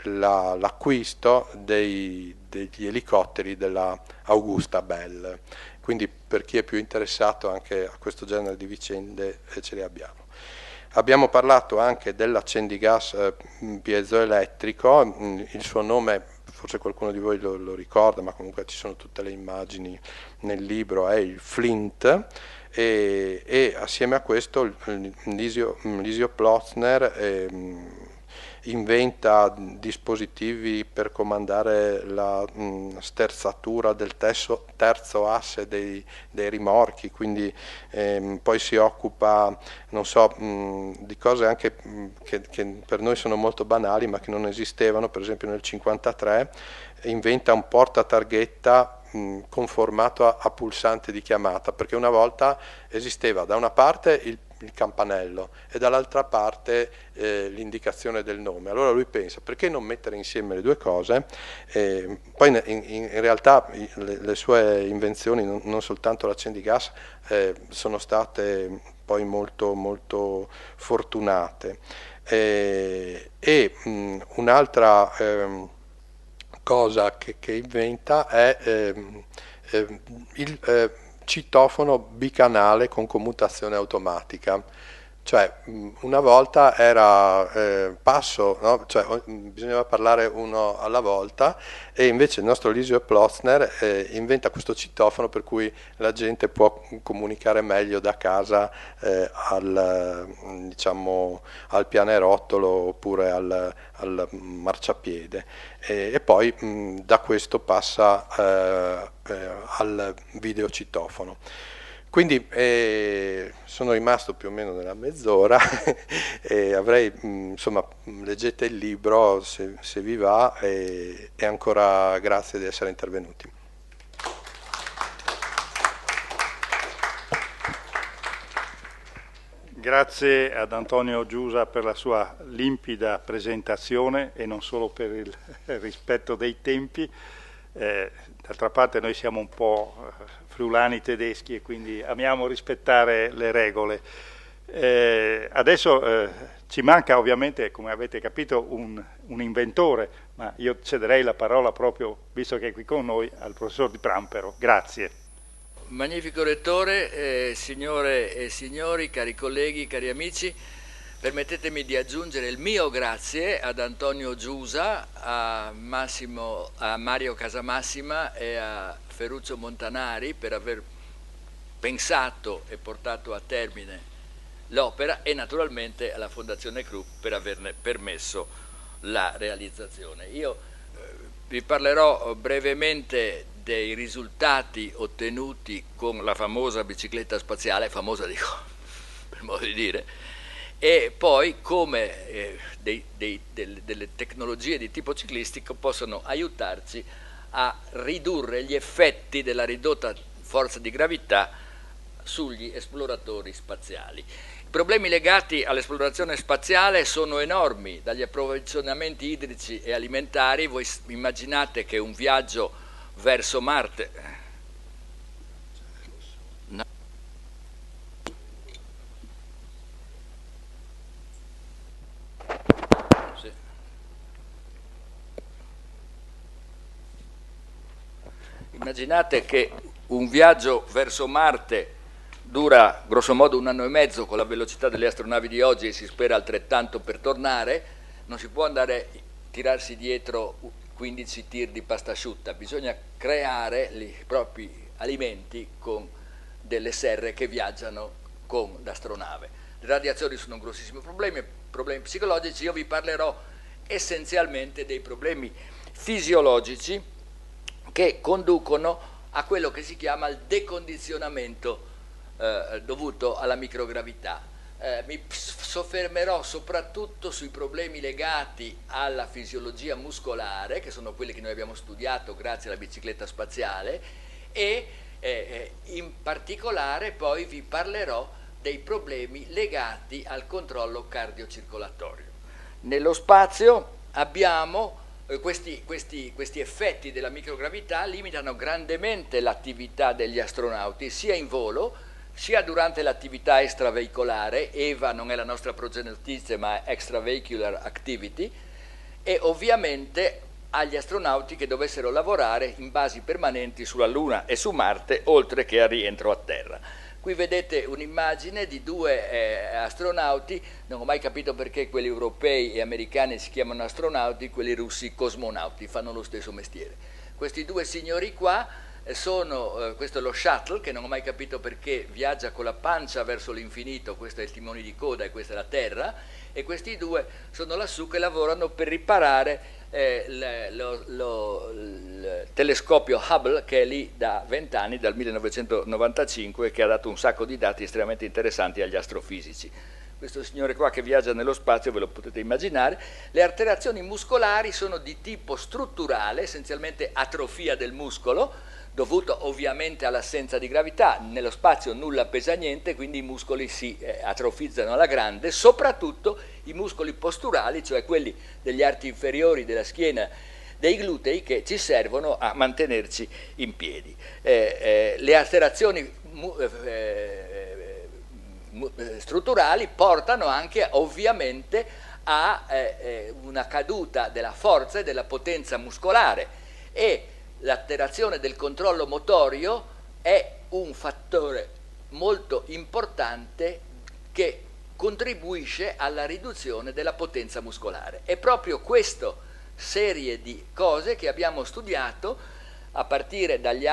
l'acquisto degli elicotteri della Augusta Bell. Quindi per chi è più interessato anche a questo genere di vicende ce le abbiamo. Abbiamo parlato anche dell'accendigas piezoelettrico, il suo nome forse qualcuno di voi lo ricorda, ma comunque ci sono tutte le immagini nel libro, è il Flint, e assieme a questo Lisio Plotzner inventa dispositivi per comandare la sterzatura del terzo asse dei rimorchi, quindi poi si occupa, non so, di cose anche che per noi sono molto banali ma che non esistevano. Per esempio nel 1953 inventa un portatarghetta conformato a pulsante di chiamata, perché una volta esisteva da una parte il campanello e dall'altra parte l'indicazione del nome. Allora lui pensa: perché non mettere insieme le due cose? Poi in realtà le sue invenzioni, non soltanto l'accendigas, sono state poi molto molto fortunate. Un'altra cosa che inventa è il citofono bicanale con commutazione automatica. Cioè una volta era passo, no? Cioè, bisognava parlare uno alla volta, e invece il nostro Lisio Plotzner inventa questo citofono per cui la gente può comunicare meglio da casa diciamo, al pianerottolo oppure al marciapiede, e poi da questo passa al videocitofono. Quindi sono rimasto più o meno nella mezz'ora e avrei, insomma, leggete il libro se vi va e ancora grazie di essere intervenuti. Grazie ad Antonio Giusa per la sua limpida presentazione e non solo per il rispetto dei tempi. D'altra parte noi siamo un po' friulani tedeschi e quindi amiamo rispettare le regole. Adesso ci manca ovviamente, come avete capito, un inventore, ma io cederei la parola proprio, visto che è qui con noi, al professor Di Prampero. Grazie. Magnifico rettore, signore e signori, cari colleghi, cari amici, permettetemi di aggiungere il mio grazie ad Antonio Giusa, a Mario Casamassima e a Ferruccio Montanari per aver pensato e portato a termine l'opera e naturalmente alla Fondazione Krupp per averne permesso la realizzazione. Io vi parlerò brevemente dei risultati ottenuti con la famosa bicicletta spaziale, famosa dico per modo di dire, e poi come delle tecnologie di tipo ciclistico possono aiutarci a ridurre gli effetti della ridotta forza di gravità sugli esploratori spaziali. I problemi legati all'esplorazione spaziale sono enormi, dagli approvvigionamenti idrici e alimentari. Voi immaginate che un viaggio verso Marte immaginate che un viaggio verso Marte dura grosso modo 1 anno e mezzo con la velocità delle astronavi di oggi e si spera altrettanto per tornare. Non si può andare a tirarsi dietro 15 tir di pasta asciutta, bisogna creare i propri alimenti con delle serre che viaggiano con l'astronave. Le radiazioni sono un grossissimo problemi psicologici. Io vi parlerò essenzialmente dei problemi fisiologici che conducono a quello che si chiama il decondizionamento dovuto alla microgravità. Mi soffermerò soprattutto sui problemi legati alla fisiologia muscolare, che sono quelli che noi abbiamo studiato grazie alla bicicletta spaziale, e in particolare poi vi parlerò dei problemi legati al controllo cardiocircolatorio. Nello spazio abbiamo questi effetti della microgravità limitano grandemente l'attività degli astronauti sia in volo sia durante l'attività extraveicolare. EVA non è la nostra progenitrice ma è Extravehicular Activity, e ovviamente agli astronauti che dovessero lavorare in basi permanenti sulla Luna e su Marte oltre che al rientro a Terra. Qui vedete un'immagine di 2 astronauti, non ho mai capito perché quelli europei e americani si chiamano astronauti, quelli russi cosmonauti, fanno lo stesso mestiere. Questi 2 signori qua questo è lo shuttle, che non ho mai capito perché viaggia con la pancia verso l'infinito, questo è il timone di coda e questa è la Terra, e questi 2 sono lassù che lavorano per riparare il telescopio Hubble, che è lì da 20 anni, dal 1995, che ha dato un sacco di dati estremamente interessanti agli astrofisici. Questo signore qua che viaggia nello spazio ve lo potete immaginare. Le alterazioni muscolari sono di tipo strutturale, essenzialmente atrofia del muscolo, dovuto ovviamente all'assenza di gravità. Nello spazio nulla pesa niente, quindi i muscoli si atrofizzano alla grande, soprattutto i muscoli posturali, cioè quelli degli arti inferiori, della schiena, dei glutei, che ci servono a mantenerci in piedi. Le alterazioni strutturali portano anche ovviamente a una caduta della forza e della potenza muscolare, e l'alterazione del controllo motorio è un fattore molto importante che contribuisce alla riduzione della potenza muscolare. È proprio questa serie di cose che abbiamo studiato a partire dagli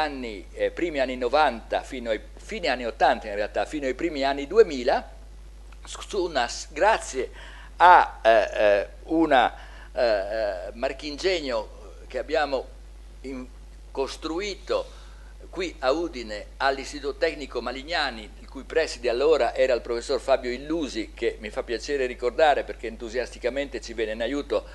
primi anni 90 fino ai fine anni 80 in realtà, fino ai primi anni 2000, grazie a una marchingegno che abbiamo costruito qui a Udine all'Istituto Tecnico Malignani, il cui preside allora era il professor Fabio Illusi, che mi fa piacere ricordare perché entusiasticamente ci venne in aiuto,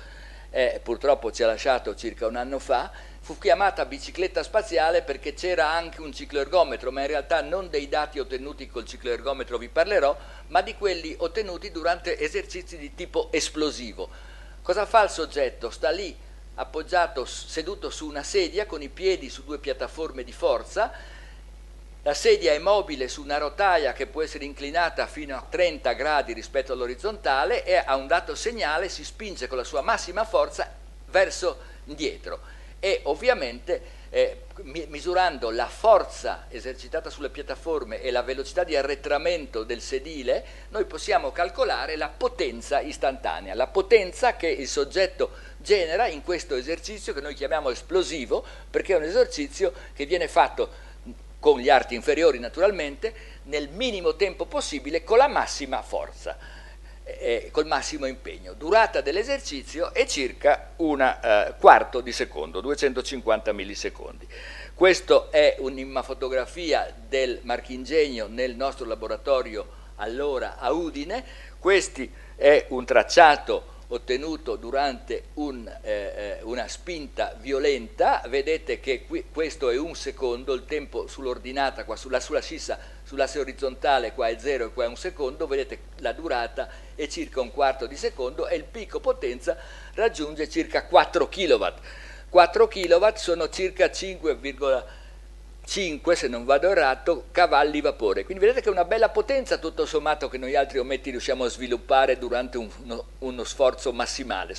purtroppo ci ha lasciato circa un anno fa. Fu chiamata bicicletta spaziale perché c'era anche un cicloergometro, ma in realtà non dei dati ottenuti col cicloergometro vi parlerò, ma di quelli ottenuti durante esercizi di tipo esplosivo. Cosa fa il soggetto? Sta lì appoggiato, seduto su una sedia con i piedi su due piattaforme di forza, la sedia è mobile su una rotaia che può essere inclinata fino a 30 gradi rispetto all'orizzontale e a un dato segnale si spinge con la sua massima forza verso indietro e ovviamente misurando la forza esercitata sulle piattaforme e la velocità di arretramento del sedile, noi possiamo calcolare la potenza istantanea, la potenza che il soggetto genera in questo esercizio che noi chiamiamo esplosivo, perché è un esercizio che viene fatto con gli arti inferiori naturalmente, nel minimo tempo possibile con la massima forza, col massimo impegno. Durata dell'esercizio è circa un quarto di secondo, 250 millisecondi. Questa è un'immafotografia del marchingegno nel nostro laboratorio allora a Udine. Questo è un tracciato ottenuto durante una spinta violenta. Vedete che questo è un secondo, il tempo sull'ordinata, qua sulla scissa, sull'asse orizzontale qua è 0 e qua è un secondo, vedete la durata è circa un quarto di secondo e il picco potenza raggiunge circa 4 kW. 4 kW sono circa 5,5, se non vado errato, cavalli vapore. Quindi vedete che è una bella potenza tutto sommato che noi altri ometti riusciamo a sviluppare durante uno sforzo massimale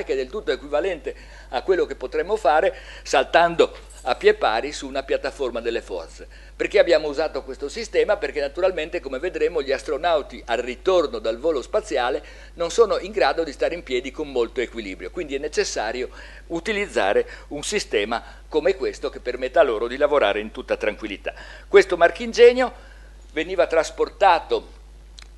che è del tutto equivalente a quello che potremmo fare saltando a pie pari su una piattaforma delle forze. Perché abbiamo usato questo sistema? Perché naturalmente, come vedremo, gli astronauti al ritorno dal volo spaziale non sono in grado di stare in piedi con molto equilibrio, quindi è necessario utilizzare un sistema come questo che permetta loro di lavorare in tutta tranquillità. Questo marchingegno veniva trasportato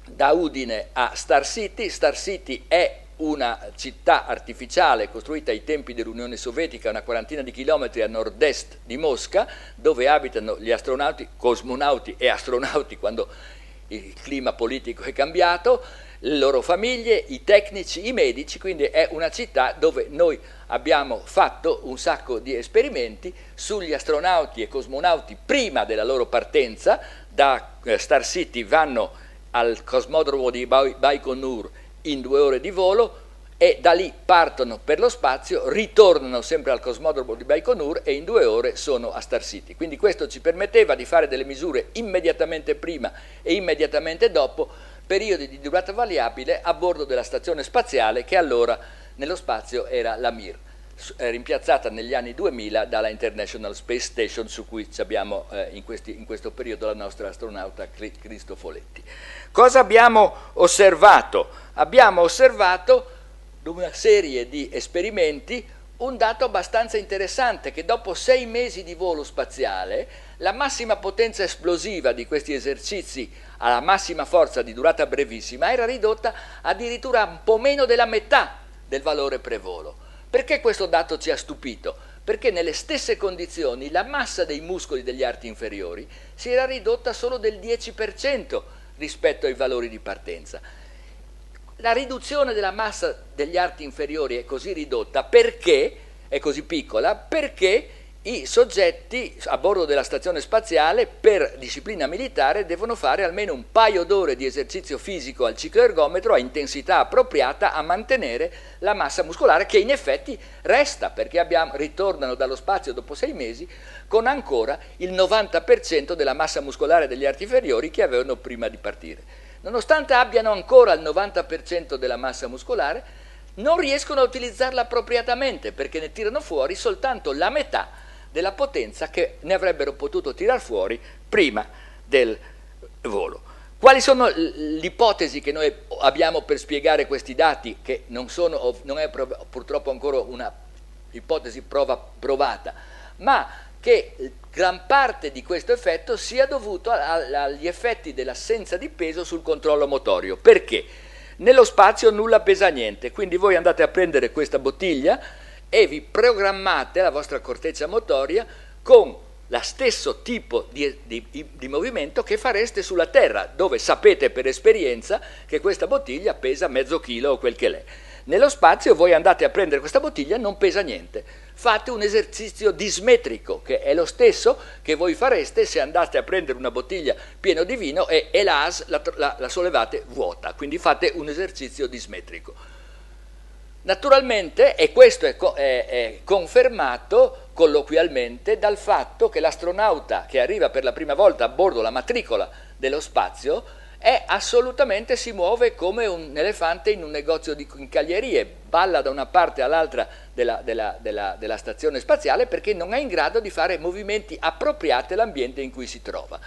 da Udine a Star City. Star City è una città artificiale costruita ai tempi dell'Unione Sovietica, una quarantina di chilometri a nord-est di Mosca, dove abitano gli astronauti, cosmonauti e astronauti quando il clima politico è cambiato, le loro famiglie, i tecnici, i medici, quindi è una città dove noi abbiamo fatto un sacco di esperimenti sugli astronauti e cosmonauti prima della loro partenza. Da Star City vanno al cosmodromo di Baikonur in 2 ore di volo e da lì partono per lo spazio, ritornano sempre al cosmodromo di Baikonur e in 2 ore sono a Star City. Quindi questo ci permetteva di fare delle misure immediatamente prima e immediatamente dopo, periodi di durata variabile a bordo della stazione spaziale che allora nello spazio era la Mir, rimpiazzata negli anni 2000 dalla International Space Station, su cui abbiamo in questo periodo la nostra astronauta Cristo Foletti. Cosa abbiamo osservato? Abbiamo osservato una serie di esperimenti un dato abbastanza interessante, che dopo 6 mesi di volo spaziale la massima potenza esplosiva di questi esercizi alla massima forza di durata brevissima era ridotta addirittura a un po' meno della metà del valore prevolo. Perché questo dato ci ha stupito? Perché nelle stesse condizioni la massa dei muscoli degli arti inferiori si era ridotta solo del 10% rispetto ai valori di partenza. La riduzione della massa degli arti inferiori è così ridotta perché, è così piccola, perché i soggetti a bordo della stazione spaziale per disciplina militare devono fare almeno un paio d'ore di esercizio fisico al cicloergometro a intensità appropriata a mantenere la massa muscolare, che in effetti resta, perché ritornano dallo spazio dopo 6 mesi con ancora il 90% della massa muscolare degli arti inferiori che avevano prima di partire. Nonostante abbiano ancora il 90% della massa muscolare, non riescono a utilizzarla appropriatamente perché ne tirano fuori soltanto la metà della potenza che ne avrebbero potuto tirar fuori prima del volo. Quali sono le ipotesi che noi abbiamo per spiegare questi dati, che non è purtroppo ancora una ipotesi provata, ma che gran parte di questo effetto sia dovuto agli effetti dell'assenza di peso sul controllo motorio. Perché? Nello spazio nulla pesa niente, quindi voi andate a prendere questa bottiglia e vi programmate la vostra corteccia motoria con lo stesso tipo di movimento che fareste sulla Terra, dove sapete per esperienza che questa bottiglia pesa mezzo chilo o quel che l'è. Nello spazio voi andate a prendere questa bottiglia, non pesa niente. Fate un esercizio dismetrico, che è lo stesso che voi fareste se andate a prendere una bottiglia piena di vino e elas la sollevate vuota, quindi fate un esercizio dismetrico. Naturalmente, e questo è confermato colloquialmente dal fatto che l'astronauta che arriva per la prima volta a bordo la matricola dello spazio assolutamente si muove come un elefante in un negozio di quincaglierie, balla da una parte all'altra della stazione spaziale perché non è in grado di fare movimenti appropriati all'ambiente in cui si trova.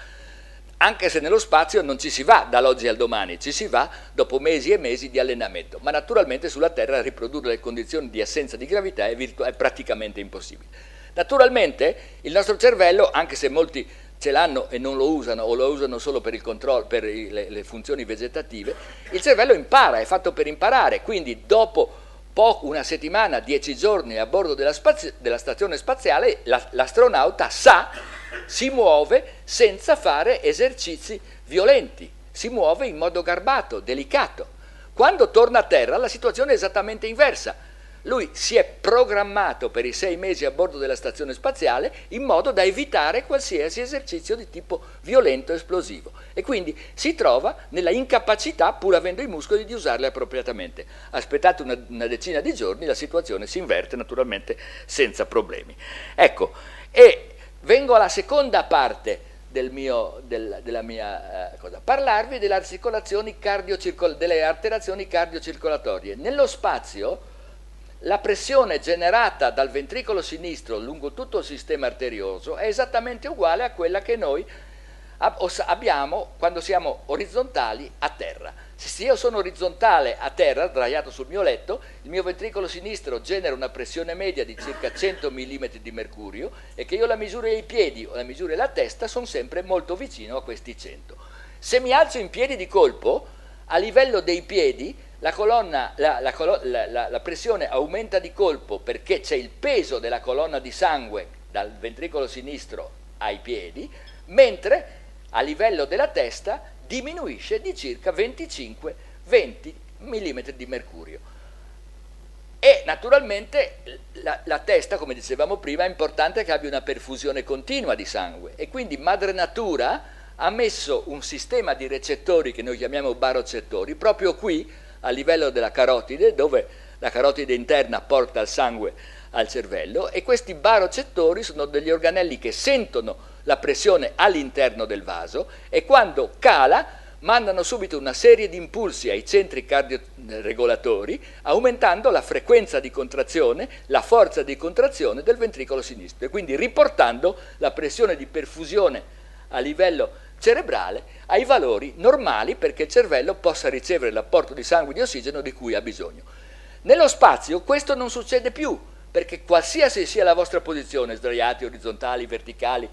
Anche se nello spazio non ci si va dall'oggi al domani, ci si va dopo mesi e mesi di allenamento, ma naturalmente sulla Terra riprodurre le condizioni di assenza di gravità è praticamente impossibile. Naturalmente il nostro cervello, anche se molti ce l'hanno e non lo usano o lo usano solo per il controllo, per le funzioni vegetative, il cervello impara, è fatto per imparare, quindi dopo una settimana, 10 giorni a bordo della stazione spaziale, l'astronauta si muove senza fare esercizi violenti, si muove in modo garbato, delicato. Quando torna a terra la situazione è esattamente inversa. Lui si è programmato per i 6 mesi a bordo della stazione spaziale in modo da evitare qualsiasi esercizio di tipo violento e esplosivo e quindi si trova nella incapacità, pur avendo i muscoli, di usarli appropriatamente. Aspettate una decina di giorni, la situazione si inverte naturalmente senza problemi. Ecco, e vengo alla seconda parte della mia cosa, parlarvi delle alterazioni cardiocircolatorie. Nello spazio la pressione generata dal ventricolo sinistro lungo tutto il sistema arterioso è esattamente uguale a quella che noi abbiamo quando siamo orizzontali a terra. Se io sono orizzontale a terra, sdraiato sul mio letto, il mio ventricolo sinistro genera una pressione media di circa 100 mm di mercurio e che io la misuri ai piedi o la misuri alla testa sono sempre molto vicino a questi 100. Se mi alzo in piedi di colpo, a livello dei piedi la pressione aumenta di colpo perché c'è il peso della colonna di sangue dal ventricolo sinistro ai piedi, mentre a livello della testa diminuisce di circa 25-20 mm di mercurio. E naturalmente la testa, come dicevamo prima, è importante che abbia una perfusione continua di sangue e quindi Madre Natura ha messo un sistema di recettori che noi chiamiamo barocettori proprio qui a livello della carotide, dove la carotide interna porta il sangue al cervello, e questi barocettori sono degli organelli che sentono la pressione all'interno del vaso e quando cala mandano subito una serie di impulsi ai centri cardioregolatori, aumentando la frequenza di contrazione, la forza di contrazione del ventricolo sinistro e quindi riportando la pressione di perfusione a livello cerebrale ai valori normali perché il cervello possa ricevere l'apporto di sangue e di ossigeno di cui ha bisogno. Nello spazio questo non succede più perché qualsiasi sia la vostra posizione, sdraiati, orizzontali, verticali,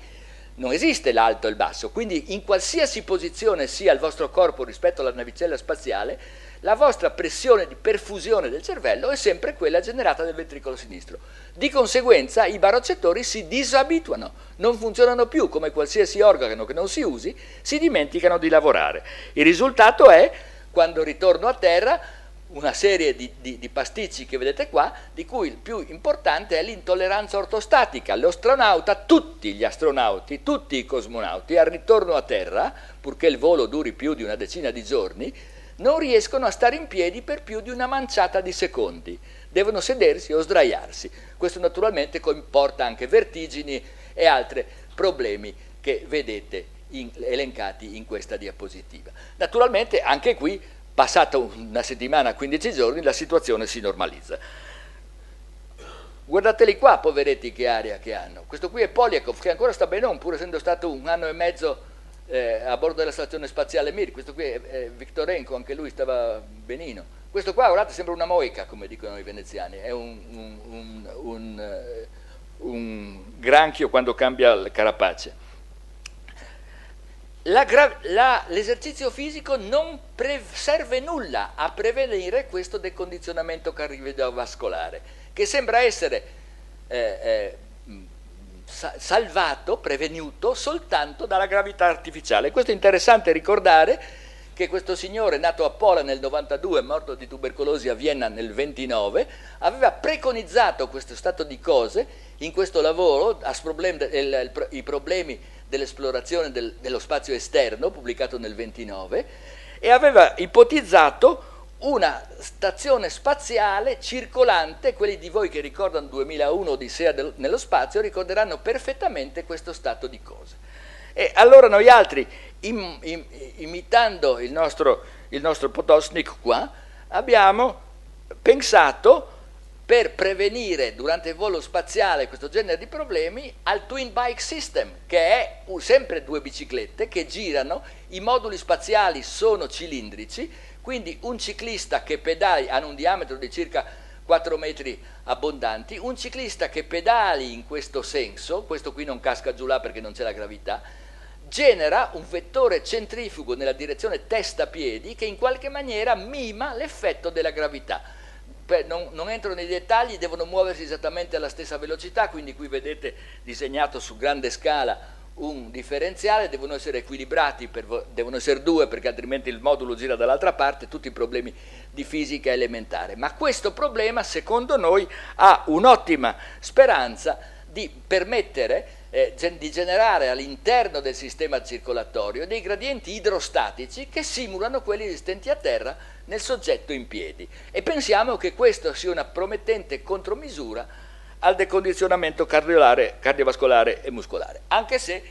non esiste l'alto e il basso, quindi in qualsiasi posizione sia il vostro corpo rispetto alla navicella spaziale, la vostra pressione di perfusione del cervello è sempre quella generata dal ventricolo sinistro. Di conseguenza i barocettori si disabituano, non funzionano più, come qualsiasi organo che non si usi, si dimenticano di lavorare. Il risultato è, quando ritorno a terra, una serie di pasticci che vedete qua, di cui il più importante è l'intolleranza ortostatica. L'astronauta, tutti gli astronauti, tutti i cosmonauti, al ritorno a terra, purché il volo duri più di una decina di giorni, non riescono a stare in piedi per più di una manciata di secondi, devono sedersi o sdraiarsi. Questo naturalmente comporta anche vertigini e altri problemi che vedete elencati in questa diapositiva. Naturalmente anche qui, passata una settimana, 15 giorni, la situazione si normalizza. Guardateli qua, poveretti, che aria che hanno. Questo qui è Polyakov, che ancora sta bene, pur essendo stato 1 anno e mezzo a bordo della stazione spaziale Mir. Questo qui è Viktorenko, anche lui stava benino. Questo qua, guardate, sembra una moica, come dicono i veneziani, è un granchio quando cambia il carapace. L'esercizio fisico non serve nulla a prevenire questo decondizionamento cardiovascolare, che sembra essere salvato, prevenuto soltanto dalla gravità artificiale. Questo è interessante ricordare che questo signore, nato a Pola nel 92, morto di tubercolosi a Vienna nel 29, aveva preconizzato questo stato di cose in questo lavoro, i problemi dell'esplorazione dello spazio esterno, pubblicato nel 29, e aveva ipotizzato una stazione spaziale circolante. Quelli di voi che ricordano 2001 Odissea nello spazio ricorderanno perfettamente questo stato di cose. E allora noi altri, imitando il nostro Potocnik qua, abbiamo pensato, per prevenire durante il volo spaziale questo genere di problemi, al Twin Bike System, che è sempre due biciclette che girano. I moduli spaziali sono cilindrici, quindi un ciclista che pedali, hanno un diametro di circa 4 metri abbondanti, un ciclista che pedali in questo senso, questo qui non casca giù là perché non c'è la gravità, genera un vettore centrifugo nella direzione testa-piedi che in qualche maniera mima l'effetto della gravità. Non entro nei dettagli, devono muoversi esattamente alla stessa velocità, quindi qui vedete disegnato su grande scala un differenziale, devono essere equilibrati, devono essere due perché altrimenti il modulo gira dall'altra parte, tutti i problemi di fisica elementare. Ma questo problema, secondo noi, ha un'ottima speranza di permettere di generare all'interno del sistema circolatorio dei gradienti idrostatici che simulano quelli esistenti a terra nel soggetto in piedi, e pensiamo che questo sia una promettente contromisura al decondizionamento cardiovascolare e muscolare, anche se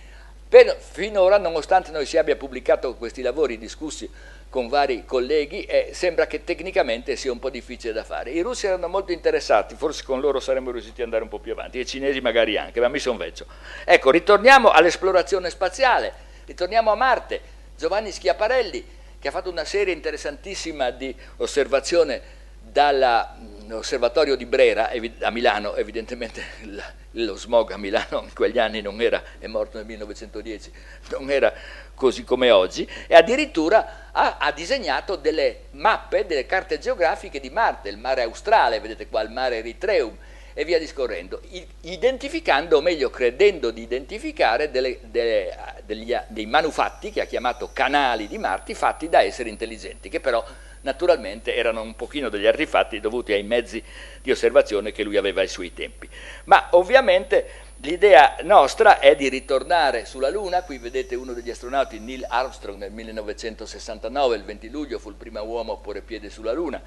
finora, nonostante noi si abbia pubblicato questi lavori discussi con vari colleghi, sembra che tecnicamente sia un po' difficile da fare. I russi erano molto interessati, forse con loro saremmo riusciti ad andare un po' più avanti, e i cinesi magari anche, ma mi son vecchio. Ecco, ritorniamo all'esplorazione spaziale, ritorniamo a Marte. Giovanni Schiaparelli, che ha fatto una serie interessantissima di osservazione dall'osservatorio di Brera a Milano, evidentemente lo smog a Milano in quegli anni non era, è morto nel 1910, non era così come oggi, e addirittura ha disegnato delle mappe, delle carte geografiche di Marte, il mare australe, vedete qua il mare Eritreum, e via discorrendo, identificando, o meglio credendo di identificare dei manufatti che ha chiamato canali di Marte, fatti da esseri intelligenti, che però naturalmente erano un pochino degli artefatti dovuti ai mezzi di osservazione che lui aveva ai suoi tempi. Ma ovviamente l'idea nostra è di ritornare sulla Luna. Qui vedete uno degli astronauti, Neil Armstrong, nel 1969, il 20 luglio, fu il primo uomo a porre piede sulla Luna,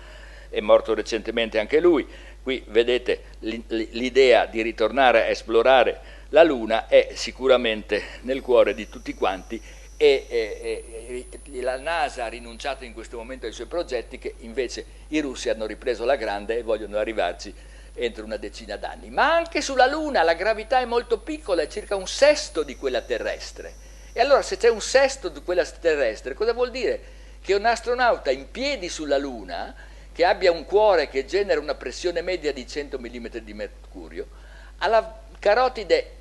è morto recentemente anche lui. Qui vedete l'idea di ritornare a esplorare la Luna è sicuramente nel cuore di tutti quanti, e la NASA ha rinunciato in questo momento ai suoi progetti, che invece i russi hanno ripreso alla grande e vogliono arrivarci entro una decina d'anni. Ma anche sulla Luna la gravità è molto piccola, è circa 1/6 di quella terrestre. E allora, se c'è 1/6 di quella terrestre, cosa vuol dire? Che un astronauta in piedi sulla Luna, che abbia un cuore che genera una pressione media di 100 mm di mercurio, alla carotide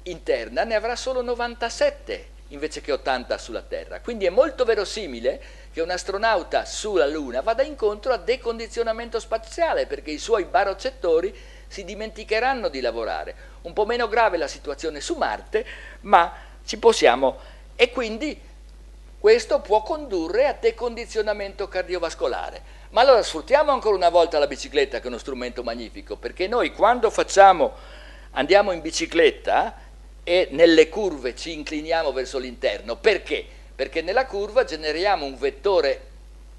interna ne avrà solo 97 invece che 80 sulla Terra. Quindi è molto verosimile che un astronauta sulla Luna vada incontro a decondizionamento spaziale, perché i suoi barocettori si dimenticheranno di lavorare. Un po' meno grave la situazione su Marte, ma ci possiamo, e quindi questo può condurre a decondizionamento cardiovascolare. Ma allora sfruttiamo ancora una volta la bicicletta, che è uno strumento magnifico, perché noi quando andiamo in bicicletta e nelle curve ci incliniamo verso l'interno. Perché? Perché nella curva generiamo un vettore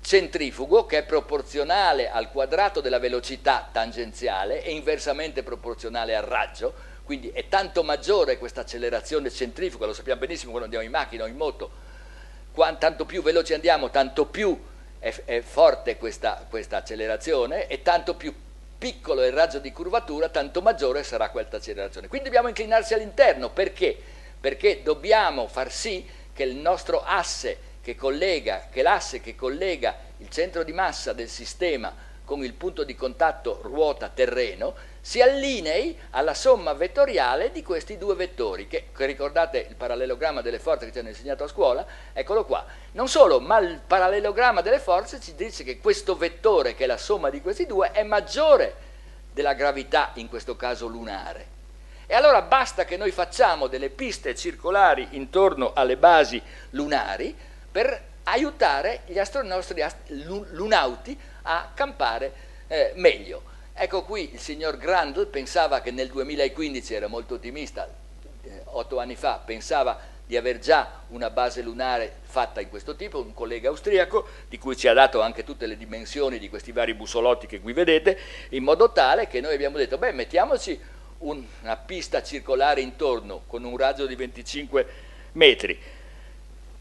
centrifugo che è proporzionale al quadrato della velocità tangenziale e inversamente proporzionale al raggio, quindi è tanto maggiore questa accelerazione centrifuga, lo sappiamo benissimo quando andiamo in macchina o in moto, tanto più veloci andiamo, tanto più è forte questa accelerazione, e tanto più piccolo è il raggio di curvatura, tanto maggiore sarà questa accelerazione. Quindi dobbiamo inclinarsi all'interno. Perché? Perché dobbiamo far sì che il nostro asse che collega il centro di massa del sistema con il punto di contatto ruota-terreno si allinei alla somma vettoriale di questi due vettori, che ricordate il parallelogramma delle forze che ci hanno insegnato a scuola, eccolo qua. Non solo, ma il parallelogramma delle forze ci dice che questo vettore, che è la somma di questi due, è maggiore della gravità, in questo caso lunare. E allora basta che noi facciamo delle piste circolari intorno alle basi lunari per aiutare gli astronauti lunauti a campare meglio. Ecco qui il signor Grandl pensava che nel 2015, era molto ottimista, 8 anni fa, pensava di aver già una base lunare fatta in questo tipo, un collega austriaco, di cui ci ha dato anche tutte le dimensioni di questi vari bussolotti che qui vedete, in modo tale che noi abbiamo detto, beh, mettiamoci una pista circolare intorno con un raggio di 25 metri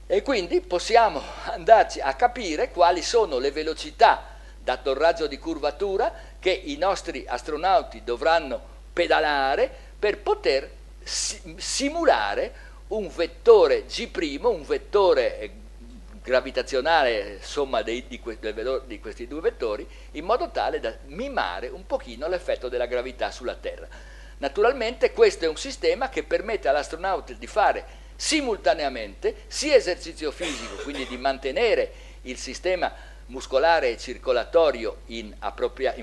e quindi possiamo andarci a capire quali sono le velocità dato il raggio di curvatura che i nostri astronauti dovranno pedalare per poter simulare un vettore G', un vettore gravitazionale, somma di questi due vettori, in modo tale da mimare un pochino l'effetto della gravità sulla Terra. Naturalmente questo è un sistema che permette all'astronauta di fare simultaneamente sia esercizio fisico, quindi di mantenere il sistema muscolare e circolatorio in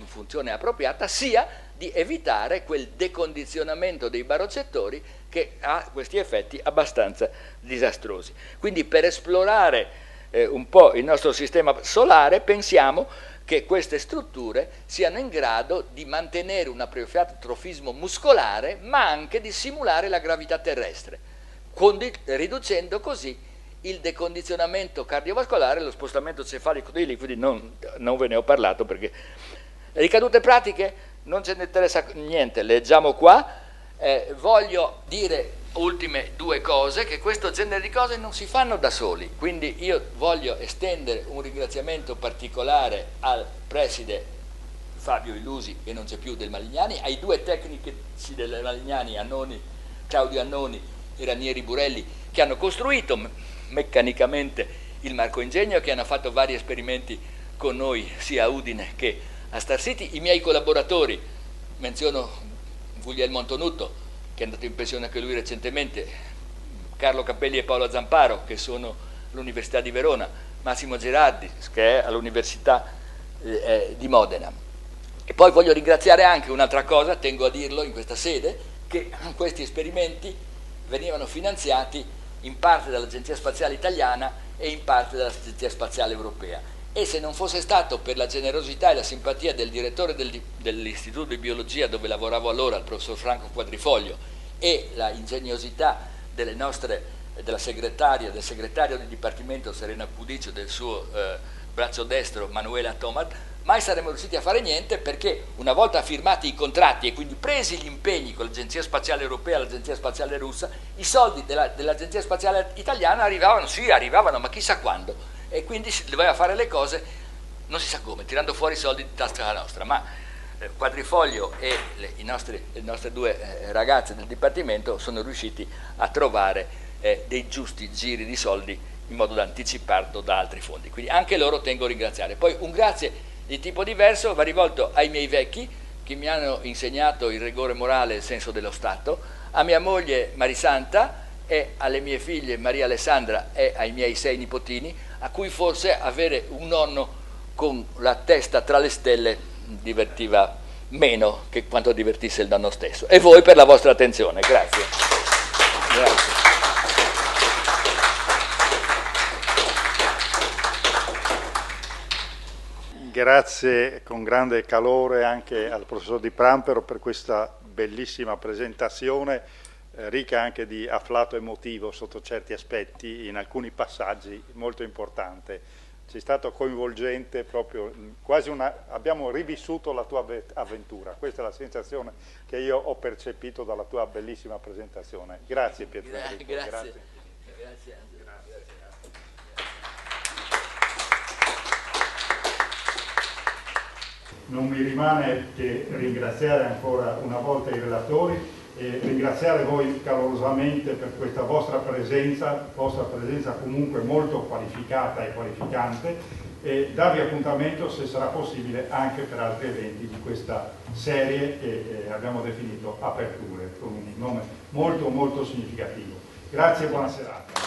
funzione appropriata, sia di evitare quel decondizionamento dei barocettori che ha questi effetti abbastanza disastrosi. Quindi per esplorare un po' il nostro sistema solare pensiamo che queste strutture siano in grado di mantenere un apotrofismo muscolare ma anche di simulare la gravità terrestre, riducendo così il decondizionamento cardiovascolare e lo spostamento cefalico dei liquidi. Non ve ne ho parlato perché ricadute pratiche non ce ne interessa niente, leggiamo qua. Voglio dire ultime due cose, che questo genere di cose non si fanno da soli, quindi io voglio estendere un ringraziamento particolare al preside Fabio Illusi, che non c'è più, del Malignani, ai due tecnici del Malignani, Claudio Annoni e Ranieri Burelli, che hanno costruito meccanicamente il Marco Ingegno, che hanno fatto vari esperimenti con noi sia a Udine che a Star City. I miei collaboratori, menziono Guglielmo Antonutto, che è andato in pensione anche lui recentemente, Carlo Cappelli e Paolo Zamparo, che sono all'Università di Verona, Massimo Gerardi, che è all'Università di Modena. E poi voglio ringraziare anche un'altra cosa, tengo a dirlo in questa sede, che questi esperimenti venivano finanziati in parte dall'Agenzia Spaziale Italiana e in parte dall'Agenzia Spaziale Europea, e se non fosse stato per la generosità e la simpatia del direttore dell'Istituto di Biologia dove lavoravo allora, il professor Franco Quadrifoglio, e la ingegnosità del segretario del Dipartimento Serena Pudicio, del suo braccio destro Manuela Tomad, mai saremmo riusciti a fare niente, perché una volta firmati i contratti e quindi presi gli impegni con l'Agenzia Spaziale Europea e l'Agenzia Spaziale Russa, i soldi dell'Agenzia Spaziale Italiana arrivavano, ma chissà quando, e quindi si doveva fare le cose non si sa come, tirando fuori i soldi di tasca nostra, ma Quadrifoglio e le nostre due ragazze del Dipartimento sono riusciti a trovare dei giusti giri di soldi in modo da anticiparlo da altri fondi, quindi anche loro tengo a ringraziare. Poi un grazie di tipo diverso va rivolto ai miei vecchi, che mi hanno insegnato il rigore morale e il senso dello Stato, a mia moglie Marisanta e alle mie figlie Maria Alessandra e ai miei 6 nipotini, a cui forse avere un nonno con la testa tra le stelle divertiva meno che quanto divertisse il nonno stesso. E voi per la vostra attenzione, grazie. Grazie. Grazie con grande calore anche al professor Di Prampero per questa bellissima presentazione, ricca anche di afflato emotivo sotto certi aspetti, in alcuni passaggi molto importante. C'è stato coinvolgente proprio, abbiamo rivissuto la tua avventura, questa è la sensazione che io ho percepito dalla tua bellissima presentazione. Grazie Pietro Enrico. Grazie. Non mi rimane che ringraziare ancora una volta i relatori e ringraziare voi calorosamente per questa vostra presenza comunque molto qualificata e qualificante, e darvi appuntamento, se sarà possibile, anche per altri eventi di questa serie che abbiamo definito Aperture, con un nome molto molto significativo. Grazie e buona serata.